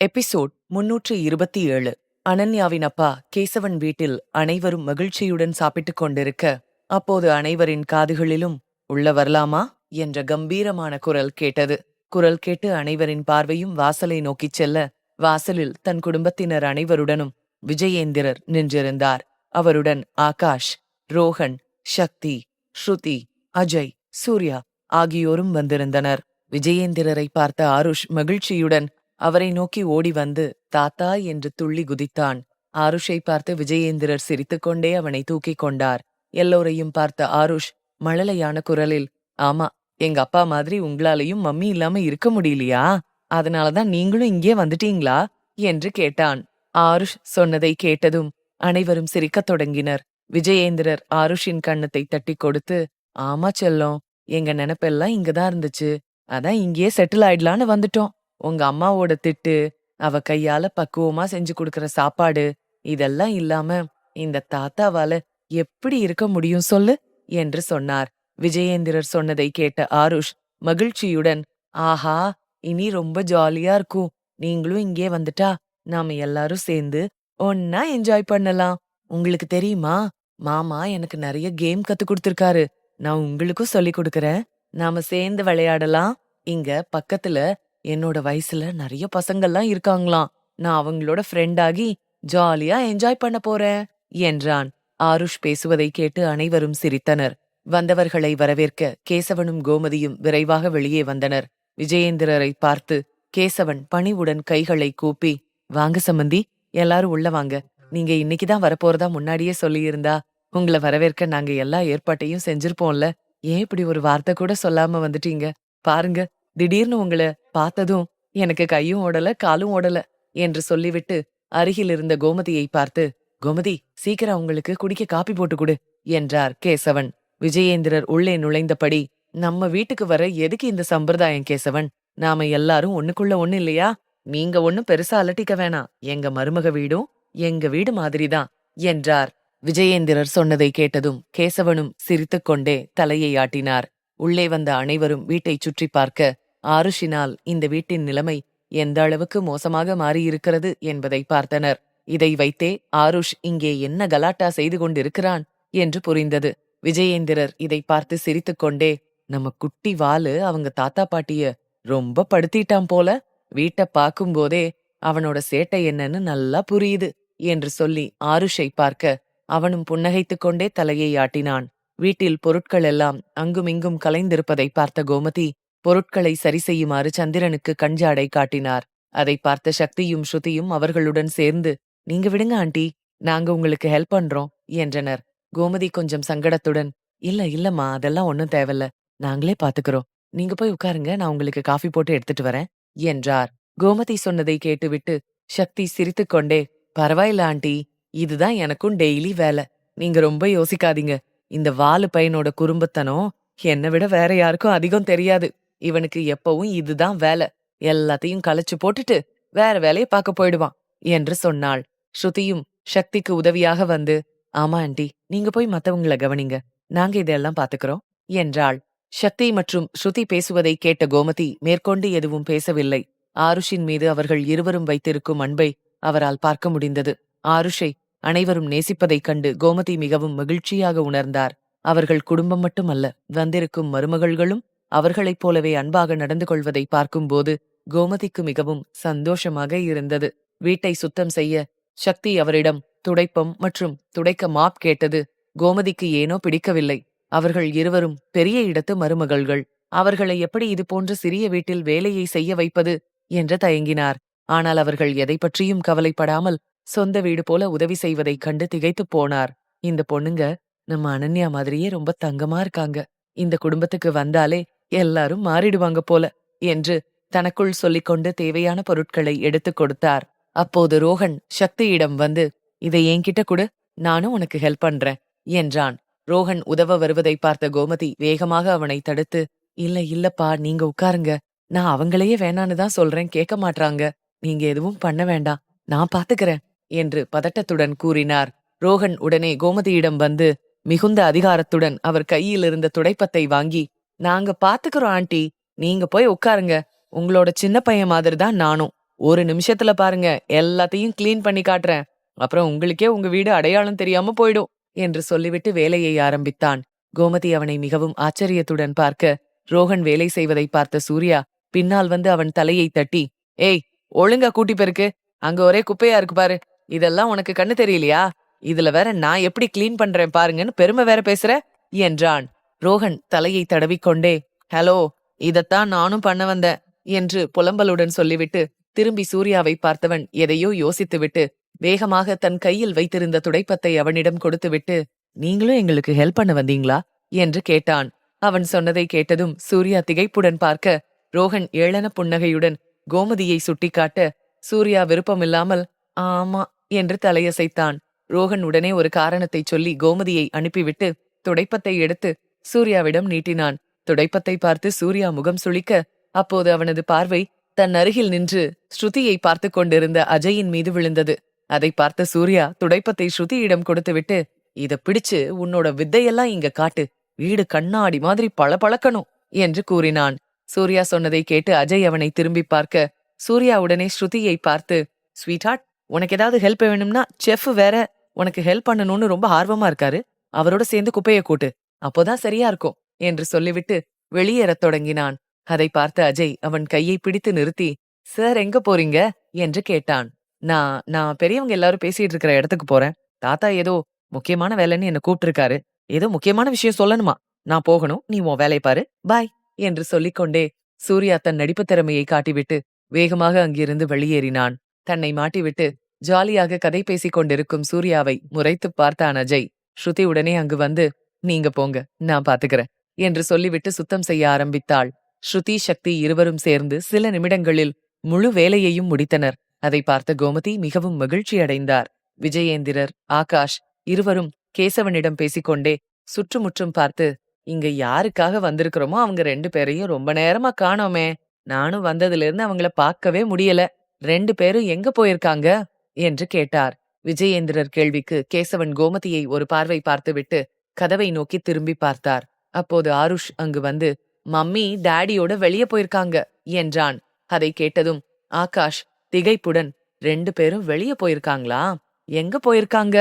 எபிசோட் 327. அனன்யாவின் அப்பா கேசவன் வீட்டில் அனைவரும் மகிழ்ச்சியுடன் சாப்பிட்டுக் கொண்டிருக்க அப்போது அனைவரின் காதுகளிலும், உள்ள வரலாமா என்ற கம்பீரமான குரல் கேட்டது. குரல் கேட்டு அனைவரின் பார்வையும் வாசலை நோக்கிச் செல்ல வாசலில் தன் குடும்பத்தினர் அனைவருடனும் விஜயேந்திரர் நின்றிருந்தார். அவருடன் ஆகாஷ், ரோஹன், சக்தி, ஸ்ருதி, அஜய், சூர்யா ஆகியோரும் வந்திருந்தனர். விஜயேந்திரரை பார்த்த ஆருஷ் மகிழ்ச்சியுடன் அவரை நோக்கி ஓடி வந்து தாத்தா என்று துள்ளி குதித்தான். ஆருஷை பார்த்து விஜயேந்திரர் சிரித்துக்கொண்டே அவனை தூக்கிக் கொண்டார். எல்லோரையும் பார்த்த ஆருஷ் மழலையான குரலில், ஆமா, எங்க அப்பா மாதிரி உங்களாலையும் மம்மி இல்லாம இருக்க முடியலையா? அதனாலதான் நீங்களும் இங்கே வந்துட்டீங்களா என்று கேட்டான். ஆருஷ் சொன்னதை கேட்டதும் அனைவரும் சிரிக்கத் தொடங்கினர். விஜயேந்திரர் ஆருஷின் கன்னத்தை தட்டி கொடுத்து, ஆமா செல்லம், எங்க நினைப்பெல்லாம் இங்கதான் இருந்துச்சு, அதான் இங்கேயே செட்டில் ஆயிடலான்னு வந்துட்டோம். உங்க அம்மாவோட திட்டு, அவ கையால பக்குவமா செஞ்சு கொடுக்கற சாப்பாடு, இதெல்லாம் இல்லாம இந்த தாத்தாவால எப்படி இருக்க முடியும் சொல்லு என்று சொன்னார். விஜயேந்திரர் சொன்னதை கேட்ட ஆருஷ் மகிழ்ச்சியுடன், ஆஹா, இனி ரொம்ப ஜாலியா இருக்கும், நீங்களும் இங்கே வந்துட்டா நாம எல்லாரும் சேர்ந்து ஒன்னா என்ஜாய் பண்ணலாம். உங்களுக்கு தெரியுமா, மாமா எனக்கு நிறைய கேம் கத்து கொடுத்திருக்காரு, நான் உங்களுக்கும் சொல்லி கொடுக்கறேன், நாம சேர்ந்து விளையாடலாம். இங்க பக்கத்துல என்னோட வயசுல நிறைய பசங்கள்லாம் இருக்காங்களாம். நான் அவங்களோட ஃப்ரெண்ட் ஆகி ஜாலியா என்ஜாய் பண்ண போறேன் என்றான். ஆருஷ் பேசுவதை கேட்டு அனைவரும் சிரித்தனர். வந்தவர்களை வரவேற்க கேசவனும் கோமதியும் விரைவாக வெளியே வந்தனர். விஜயேந்திரரை பார்த்து கேசவன் பணிவுடன் கைகளை கூப்பி, வாங்க சம்பந்தி, எல்லாரும் உள்ள வாங்க. நீங்க இன்னைக்குதான் வரப்போறதா முன்னாடியே சொல்லியிருந்தா உங்கள வரவேற்க நாங்க எல்லா ஏற்பாட்டையும் செஞ்சிருப்போம்ல. ஏன் இப்படி ஒரு வார்த்தை கூட சொல்லாம வந்துட்டீங்க? பாருங்க, திடீர்னு உங்கள பார்த்ததும் எனக்கு கையும் ஓடல காலும் ஓடல என்று சொல்லிவிட்டு அருகில் இருந்த கோமதியை பார்த்து, கோமதி, சீக்கிரம் உங்களுக்கு குடிக்க காப்பி போட்டு கொடு என்றார் கேசவன். விஜயேந்திரர் உள்ளே நுழைந்தபடி, நம்ம வீட்டுக்கு வர எதுக்கு இந்த சம்பிரதாயம் கேசவன்? நாம எல்லாரும் ஒண்ணுக்குள்ள ஒண்ணு இல்லையா? நீங்க ஒண்ணும் பெருசா அலட்டிக்க வேணாம். எங்க மருமக வீடும் எங்க வீடு மாதிரிதான் என்றார். விஜயேந்திரர் சொன்னதை கேட்டதும் கேசவனும் சிரித்துக்கொண்டே தலையை ஆட்டினார். உள்ளே வந்த அனைவரும் வீட்டைச் சுற்றி பார்க்க, ஆருஷினால் இந்த வீட்டின் நிலைமை எந்த அளவுக்கு மோசமாக மாறியிருக்கிறது என்பதை பார்த்தனர். இதை வைத்தே ஆருஷ் இங்கே என்ன கலாட்டா செய்து கொண்டிருக்கிறான் என்று புரிந்தது. விஜயேந்திரர் இதை பார்த்து சிரித்துக்கொண்டே, நம்ம குட்டி வாலு அவங்க தாத்தா பாட்டிய ரொம்ப படுத்திட்டான் போல. வீட்டை பார்க்கும்போதே அவனோட சேட்டை என்னன்னு நல்லா புரியுது என்று சொல்லி ஆருஷை பார்க்க, அவனும் புன்னகைத்துக் கொண்டே தலையை ஆட்டினான். வீட்டில் பொருட்கள் எல்லாம் அங்குமிங்கும் கலைந்திருப்பதை பார்த்த கோமதி பொருட்களை சரி செய்யுமாறு சந்திரனுக்கு கஞ்சாடை காட்டினார். அதை பார்த்த சக்தியும் ஸ்ருதியும் அவர்களுடன் சேர்ந்து, நீங்க விடுங்க ஆண்டி, நாங்க உங்களுக்கு ஹெல்ப் பண்றோம் என்றனர். கோமதி கொஞ்சம் சங்கடத்துடன், இல்லம்மா, அதெல்லாம் ஒண்ணும் தேவையில்ல, நாங்களே பாத்துக்கிறோம். நீங்க போய் உட்காருங்க, நான் உங்களுக்கு காஃபி போட்டு எடுத்துட்டு வரேன் என்றார். கோமதி சொன்னதை கேட்டுவிட்டு சக்தி சிரித்துக்கொண்டே, பரவாயில்ல ஆண்டி, இதுதான் எனக்கும் டெய்லி வேலை. நீங்க ரொம்ப யோசிக்காதீங்க. இந்த வாலு பையனோட குறும்புத்தனம் என்னை விட வேற யாருக்கும் அதிகம் தெரியாது. இவனுக்கு எப்பவும் இதுதான் வேலை. எல்லாத்தையும் கலைச்சு போட்டுட்டு வேற வேலையை பார்க்க போயிடுவான் என்று சொன்னாள். ஸ்ருதியும் சக்திக்கு உதவியாக வந்து, ஆமா ஆண்டி, நீங்க போய் மத்தவங்கள கவனிங்க, நாங்க இதெல்லாம் பாத்துக்கிறோம் என்றாள். சக்தி மற்றும் ஸ்ருதி பேசுவதை கேட்ட கோமதி மேற்கொண்டு எதுவும் பேசவில்லை. ஆருஷின் மீது அவர்கள் இருவரும் வைத்திருக்கும் அன்பை அவரால் பார்க்க முடிந்தது. ஆருஷை அனைவரும் நேசிப்பதைக் கண்டு கோமதி மிகவும் மகிழ்ச்சியாக உணர்ந்தார். அவர்கள் குடும்பம் மட்டுமல்ல, வந்திருக்கும் மருமகள்களும் அவர்களைப் போலவே அன்பாக நடந்து கொள்வதை பார்க்கும்போது கோமதிக்கு மிகவும் சந்தோஷமாக இருந்தது. வீட்டை சுத்தம் செய்ய சக்தி அவரிடம் துடைப்பம் மற்றும் துடைக்க மாப் கேட்டது கோமதிக்கு ஏனோ பிடிக்கவில்லை. அவர்கள் இருவரும் பெரிய இடத்து மருமகள்கள். அவர்களை எப்படி இது போன்ற சிறிய வீட்டில் வேலையை செய்ய வைப்பது என்று தயங்கினார். ஆனால் அவர்கள் எதை பற்றியும் கவலைப்படாமல் சொந்த வீடு போல உதவி செய்வதைக் கண்டு திகைத்துப் போனார். இந்த பொண்ணுங்க நம்ம அனன்யா மாதிரியே ரொம்ப தங்கமா இருக்காங்க. இந்த குடும்பத்துக்கு வந்தாலே எல்லாரும் மாறிடுவாங்க போல என்று தனக்குள் சொல்லிக்கொண்டு தேவையான பொருட்களை எடுத்துக் கொடுத்தார். அப்போது ரோஹன் சக்தியிடம் வந்து, இதை என்கிட்ட கொடு, நானும் உனக்கு ஹெல்ப் பண்றேன் என்றான். ரோஹன் உதவ வருவதை பார்த்த கோமதி வேகமாக அவனை தடுத்து, இல்லப்பா, நீங்க உட்காருங்க, நான் அவங்களையே வேணான்னு தான் சொல்றேன், கேட்க மாட்றாங்க. நீங்க எதுவும் பண்ண வேண்டாம், நான் பாத்துக்கிறேன் என்று பதட்டத்துடன் கூறினார். ரோஹன் உடனே கோமதியிடம் வந்து மிகுந்த அதிகாரத்துடன் அவர் கையில் இருந்த துடைப்பத்தை வாங்கி, நாங்க பாத்துக்கிறோம் ஆண்டி, நீங்க போய் உட்காருங்க, உங்களோட சின்ன பையன் மாதிரி தான் நானும். ஒரு நிமிஷத்துல பாருங்க, எல்லாத்தையும் கிளீன் பண்ணி காட்டுறேன். அப்புறம் உங்களுக்கே உங்க வீடு அடையாளம் தெரியாம போயிடும் என்று சொல்லிவிட்டு வேலையை ஆரம்பித்தான். கோமதி அவனை மிகவும் ஆச்சரியத்துடன் பார்க்க, ரோஹன் வேலை செய்வதை பார்த்த சூர்யா பின்னால் வந்து அவன் தலையை தட்டி, ஏய், ஒழுங்கா கூட்டி பெருக்கு, அங்க ஒரே குப்பையா இருக்கு பாரு, இதெல்லாம் உனக்கு கண்ணு தெரியலையா? இதுல வேற நான் எப்படி கிளீன் பண்றேன் பாருங்கன்னு பெருமை வேற பேசுற என்றான். ரோஹன் தலையை தடவிக்கொண்டே, ஹலோ, இதத்தான் நானும் பண்ண வந்தேன் என்று புலம்பலுடன் சொல்லிவிட்டு திரும்பி சூர்யாவை பார்த்தவன் எதையோ யோசித்துவிட்டு வேகமாக தன் கையில் வைத்திருந்த துடைப்பத்தை அவனிடம் கொடுத்துவிட்டு, நீங்களும் எங்களுக்கு ஹெல்ப் பண்ண வந்தீங்களா என்று கேட்டான். அவன் சொன்னதை கேட்டதும் சூர்யா திகைப்புடன் பார்க்க, ரோஹன் ஏளன புன்னகையுடன் கோமதியை சுட்டிக்காட்ட, சூர்யா விருப்பமில்லாமல் ஆமா என்று தலையசைத்தான். ரோஹன் உடனே ஒரு காரணத்தை சொல்லி கோமதியை அனுப்பிவிட்டு துடைப்பத்தை எடுத்து சூர்யாவிடம் நீட்டினான். துடைப்பத்தை பார்த்து சூர்யா முகம் சுளிக்க, அப்போது அவனது பார்வை தன் அருகில் நின்று ஸ்ருதியை பார்த்து கொண்டிருந்த அஜயின் மீது விழுந்தது. அதை பார்த்த சூர்யா துடைப்பத்தை ஸ்ருதியிடம் கொடுத்துவிட்டு, இத பிடிச்சு உன்னோட வித்தையெல்லாம் இங்க காட்டு, வீடு கண்ணாடி மாதிரி பளபளக்கணும் என்று கூறினான். சூர்யா சொன்னதை கேட்டு அஜய் அவனை திரும்பி பார்க்க, சூர்யா உடனே ஸ்ருதியை பார்த்து, ஸ்வீட் ஹார்ட், உனக்கு ஏதாவது ஹெல்ப் வேணும்னா செஃப் வேற உனக்கு ஹெல்ப் பண்ணணும்னு ரொம்ப ஆர்வமா இருக்காரு, அவரோட சேர்ந்து குப்பையை கூட்டு, அப்போதான் சரியா இருக்கும் என்று சொல்லிவிட்டு வெளியேறத் தொடங்கினான். அதை பார்த்த அஜய் அவன் கையை பிடித்து நிறுத்தி, சார் எங்க போறீங்க என்று கேட்டான். நான் பெரியவங்க எல்லாரும் பேசிட்டு இருக்கிற இடத்துக்கு போறேன். தாத்தா ஏதோ முக்கியமான வேலைன்னு என்ன கூப்பிட்டிருக்காரு. ஏதோ முக்கியமான விஷயம் சொல்லணுமா? நான் போகணும். நீ உன் வேலைய பாரு. பாய் என்று சொல்லிக்கொண்டே சூர்யா தன் நடிப்பு திறமையை காட்டிவிட்டு வேகமாக அங்கிருந்து வெளியேறினான். தன்னை மாட்டிவிட்டு ஜாலியாக கதை பேசிக் கொண்டிருக்கும் சூர்யாவை முறைத்துப் பார்த்தான் அஜய். ஸ்ருதி உடனே அங்கு வந்து, நீங்க போங்க, நான் பாத்துக்கிறேன் என்று சொல்லிவிட்டு சுத்தம் செய்ய ஆரம்பித்தாள். ஸ்ருதி, சக்தி இருவரும் சேர்ந்து சில நிமிடங்களில் முழு வேலையையும் முடித்தனர். அதை பார்த்த கோமதி மிகவும் மகிழ்ச்சி அடைந்தார். விஜயேந்திரர், ஆகாஷ் இருவரும் கேசவனிடம் பேசிக்கொண்டே சுற்றுமுற்றும் பார்த்து, இங்க யாருக்காக வந்திருக்கிறோமோ அவங்க 2 பேரையும் ரொம்ப நேரமா காணோமே. நானும் வந்ததுல இருந்து அவங்கள பார்க்கவே முடியல. 2 பேரும் எங்க போயிருக்காங்க என்று கேட்டார். விஜயேந்திரர் கேள்விக்கு கேசவன் கோமதியை ஒரு பார்வை பார்த்துவிட்டு கதவை நோக்கி திரும்பி பார்த்தார். அப்போது ஆருஷ் அங்கு வந்து, மம்மி டாடியோட வெளியே போயிருக்காங்க என்றான். அதை கேட்டதும் ஆகாஷ் திகைப்புடன், 2 பேரும் வெளியே போயிருக்காங்களா? எங்க போயிருக்காங்க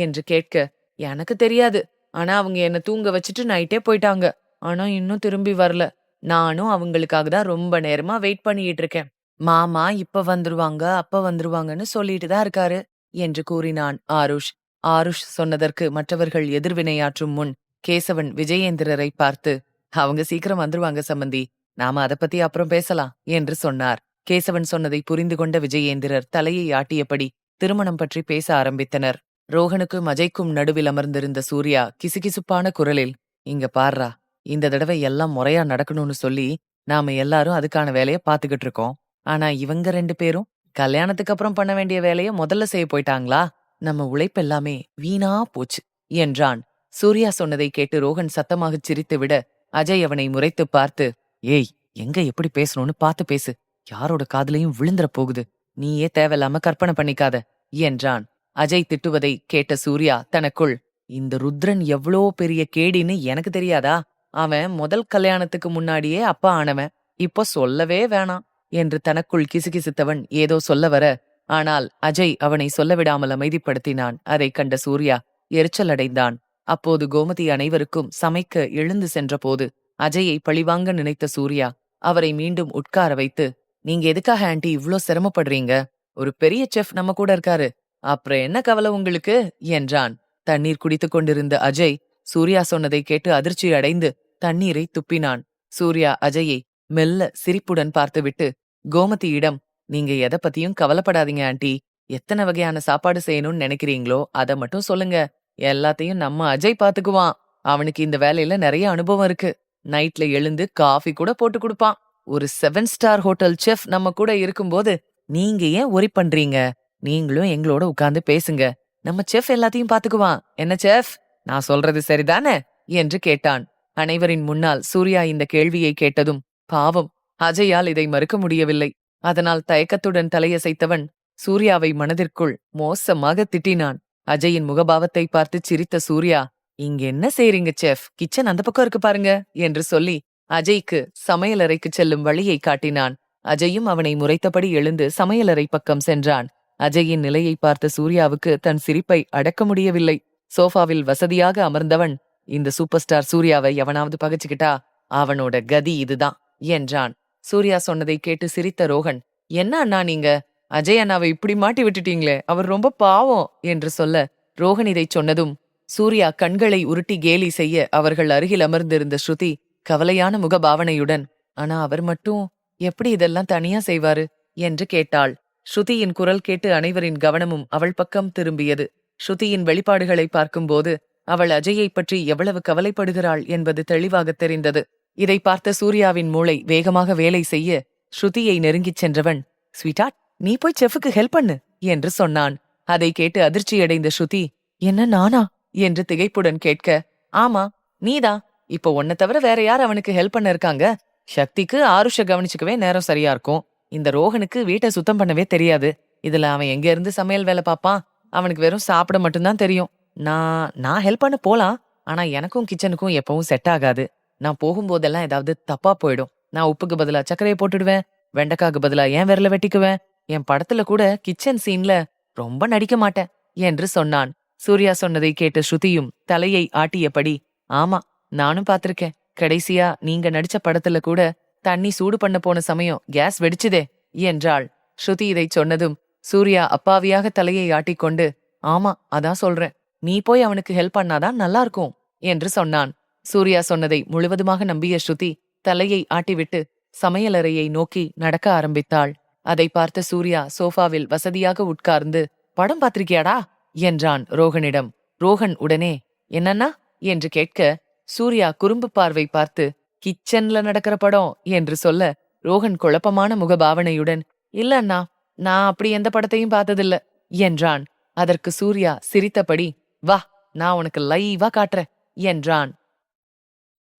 என்று கேட்க, எனக்கு தெரியாது. ஆனா அவங்க என்ன தூங்க வச்சுட்டு நைட்டே போயிட்டாங்க. ஆனா இன்னும் திரும்பி வரல. நானும் அவங்களுக்காக தான் ரொம்ப நேரமா வெயிட் பண்ணிட்டு இருக்கேன். மாமா இப்ப வந்துருவாங்க, அப்ப வந்துருவாங்கன்னு சொல்லிட்டு தான் இருக்காரு என்று கூறினான் ஆருஷ். ஆருஷ் சொன்னதற்கு மற்றவர்கள் எதிர்வினையாற்றும் முன் கேசவன் விஜயேந்திரரை பார்த்து, அவங்க சீக்கிரம் வந்துருவாங்க சம்பந்தி. நாம அத பத்தி அப்புறம் பேசலாம் என்று சொன்னார். கேசவன் சொன்னதை புரிந்து கொண்ட விஜயேந்திரர் தலையை ஆட்டியபடி திருமணம் பற்றி பேச ஆரம்பித்தனர். ரோகனுக்கும் அஜய்க்கும் நடுவில் அமர்ந்திருந்த சூர்யா கிசுகிசுப்பான குரலில், இங்க பாருடா, இந்த தடவை எல்லாம் முறையா நடக்கணும்னு சொல்லி நாம எல்லாரும் அதுக்கான வேலைய பாத்துக்கிட்டு இருக்கோம். ஆனா இவங்க 2 பேரும் கல்யாணத்துக்கு அப்புறம் பண்ண வேண்டிய வேலைய முதல்ல செய்ய போயிட்டாங்களா? நம்ம உழைப்பெல்லாமே வீணா போச்சு என்றான். சூர்யா சொன்னதை கேட்டு ரோகன் சத்தமாகச் சிரித்துவிட அஜய் அவனை முறைத்துப் பார்த்து, ஏய், எங்க எப்படி பேசணும்னு பார்த்து பேசு. யாரோட காதுலயும் விழுந்துற போகுது. நீயே தேவையில்லாம கற்பனை பண்ணிக்காத என்றான். அஜய் திட்டுவதை கேட்ட சூர்யா தனக்குள், இந்த ருத்ரன் எவ்வளோ பெரிய கேடின்னு எனக்கு தெரியாதா? அவன் முதல் கல்யாணத்துக்கு முன்னாடியே அப்பா ஆனவன். இப்போ சொல்லவே வேணாம் என்று தனக்குள் கிசுகிசுத்தவன் ஏதோ சொல்ல வர, ஆனால் அஜய் அவனை சொல்ல விடாமல் அமைதிப்படுத்தினான். அதைக் கண்ட சூர்யா எரிச்சல் அடைந்தான். அப்போது கோமதி அனைவருக்கும் சமைக்க எழுந்து சென்றபோது அஜயை பழிவாங்க நினைத்த சூர்யா அவரை மீண்டும் உட்கார வைத்து, நீங்க எதுக்காக ஆண்டி இவ்ளோ சிரமப்படுறீங்க? ஒரு பெரிய செஃப் நம்ம கூட இருக்காரு. அப்புறம் என்ன கவலை உங்களுக்கு என்றான். தண்ணீர் குடித்துக் கொண்டிருந்த அஜய் சூர்யா சொன்னதை கேட்டு அதிர்ச்சி அடைந்து தண்ணீரை துப்பினான். சூர்யா அஜயை மெல்ல சிரிப்புடன் பார்த்துவிட்டு கோமதியிடம், நீங்க எதை பத்தியும் கவலைப்படாதீங்க ஆண்டி. எத்தனை வகையான சாப்பாடு செய்யணும்னு நினைக்கிறீங்களோ அத மட்டும் சொல்லுங்க. எல்லாத்தையும் நம்ம அஜய் பாத்துக்குவான். அவனுக்கு இந்த வேலையில நிறைய அனுபவம் இருக்கு. நைட்ல எழுந்து காஃபி கூட போட்டு கொடுப்பான். ஒரு 7 ஸ்டார் ஹோட்டல் செஃப் நம்ம கூட இருக்கும்போது நீங்க ஏன் ஒரி பண்றீங்க? நீங்களும் எங்களோட உட்கார்ந்து பேசுங்க. நம்ம செஃப் எல்லாத்தையும் பாத்துக்குவான். என்ன செஃப், நான் சொல்றது சரிதானே என்று கேட்டான். அனைவரின் முன்னால் சூர்யா இந்த கேள்வியை கேட்டதும் பாவம் அஜயால் இதை மறுக்க முடியவில்லை. அதனால் தயக்கத்துடன் தலையசைத்தவன் சூர்யாவை மனதிற்குள் மோசமாக திட்டினான். அஜயின் முகபாவத்தை பார்த்து சிரித்த சூர்யா, இங்க என்ன செய்றீங்க செஃப்? கிச்சன் அந்த பக்கம் இருக்கு பாருங்க என்று சொல்லி அஜய்க்கு சமையலறைக்கு செல்லும் வழியை காட்டினான். அஜயும் அவனை முறைத்தபடி எழுந்து சமையலறை பக்கம் சென்றான். அஜயின் நிலையை பார்த்த சூர்யாவுக்கு தன் சிரிப்பை அடக்க முடியவில்லை. சோஃபாவில் வசதியாக அமர்ந்தவன், இந்த சூப்பர் ஸ்டார் சூர்யாவை எவனாவது பகைச்சுக்கிட்டா அவனோட கதி இதுதான் என்றான். சூர்யா சொன்னதை கேட்டு சிரித்த ரோகன், என்ன அண்ணா நீங்க? அஜய் அண்ணாவை இப்படி மாட்டி விட்டுட்டீங்களே, அவர் ரொம்ப பாவம் என்று சொல்ல, ரோகன் இதைச் சொன்னதும் சூர்யா கண்களை உருட்டி கேலி செய்ய அவர்கள் அருகில் அமர்ந்திருந்த ஸ்ருதி கவலையான முகபாவனையுடன், ஆனா அவர் மட்டும் எப்படி இதெல்லாம் தனியா செய்வாரு என்று கேட்டாள். ஸ்ருதியின் குரல் கேட்டு அனைவரின் கவனமும் அவள் பக்கம் திரும்பியது. ஸ்ருதியின் வெளிப்பாடுகளை பார்க்கும்போது அவள் அஜயை பற்றி எவ்வளவு கவலைப்படுகிறாள் என்பது தெளிவாக தெரிந்தது. இதை பார்த்த சூர்யாவின் மூளை வேகமாக வேலை செய்ய ஸ்ருதியை நெருங்கிச் சென்றவன், ஸ்வீட்டார்ட், நீ போய் செஃப்புக்கு ஹெல்ப் பண்ணு என்று சொன்னான். அதை கேட்டு அதிர்ச்சியடைந்த ஸ்ருதி, என்ன நானா என்று திகைப்புடன் கேட்க, ஆமா நீதான். இப்போ உன்னை தவிர வேற யார் அவனுக்கு ஹெல்ப் பண்ண இருக்காங்க? சக்திக்கு ஆருஷ கவனிச்சுக்கவே நேரம் சரியா இருக்கும். இந்த ரோகனுக்கு வீட்டை சுத்தம் பண்ணவே தெரியாது. இதுல அவன் எங்க இருந்து சமையல் வேலை பாப்பான்? அவனுக்கு வெறும் சாப்பிட மட்டும்தான் தெரியும். நான் ஹெல்ப் பண்ண போலாம். ஆனா எனக்கும் கிச்சனுக்கும் எப்பவும் செட் ஆகாது. நான் போகும்போதெல்லாம் ஏதாவது தப்பா போயிடும். நான் உப்புக்கு பதிலா சர்க்கரையை போட்டுடுவேன். வெண்டைக்காக்கு பதிலா என் விரல வெட்டிக்குவேன். என் படத்துல கூட கிச்சன் சீன்ல ரொம்ப நடிக்க மாட்டேன் என்று சொன்னான். சூர்யா சொன்னதை கேட்ட ஸ்ருதியும் தலையை ஆட்டியபடி, ஆமா நானும் பாத்திருக்கேன். கடைசியா நீங்க நடிச்ச படத்துல கூட தண்ணி சூடு பண்ண போன சமயம் கேஸ் வெடிச்சுதே என்றாள். ஸ்ருதி இதை சொன்னதும் சூர்யா அப்பாவியாக தலையை ஆட்டிக்கொண்டு, ஆமா அதான் சொல்றேன், நீ போய் அவனுக்கு ஹெல்ப் பண்ணாதான் நல்லா இருக்கும் என்று சொன்னான். சூர்யா சொன்னதை முழுவதுமாக நம்பிய ஸ்ருதி தலையை ஆட்டிவிட்டு சமையலறையை நோக்கி நடக்க ஆரம்பித்தாள். அதை பார்த்த சூர்யா சோஃபாவில் வசதியாக உட்கார்ந்து, படம் பாத்திருக்கியாடா என்றான் ரோகனிடம். ரோகன் உடனே என்னன்னா என்று கேட்க, சூர்யா குறும்பு பார்வை பார்த்து கிச்சன்ல நடக்கிற படம் என்று சொல்ல, ரோகன் குழப்பமான முகபாவனையுடன், இல்ல அண்ணா, நான் அப்படி எந்த படத்தையும் பார்த்ததில்ல என்றான். அதற்கு சூர்யா சிரித்தபடி, வா நான் உனக்கு லைவா காட்டுறேன் என்றான்.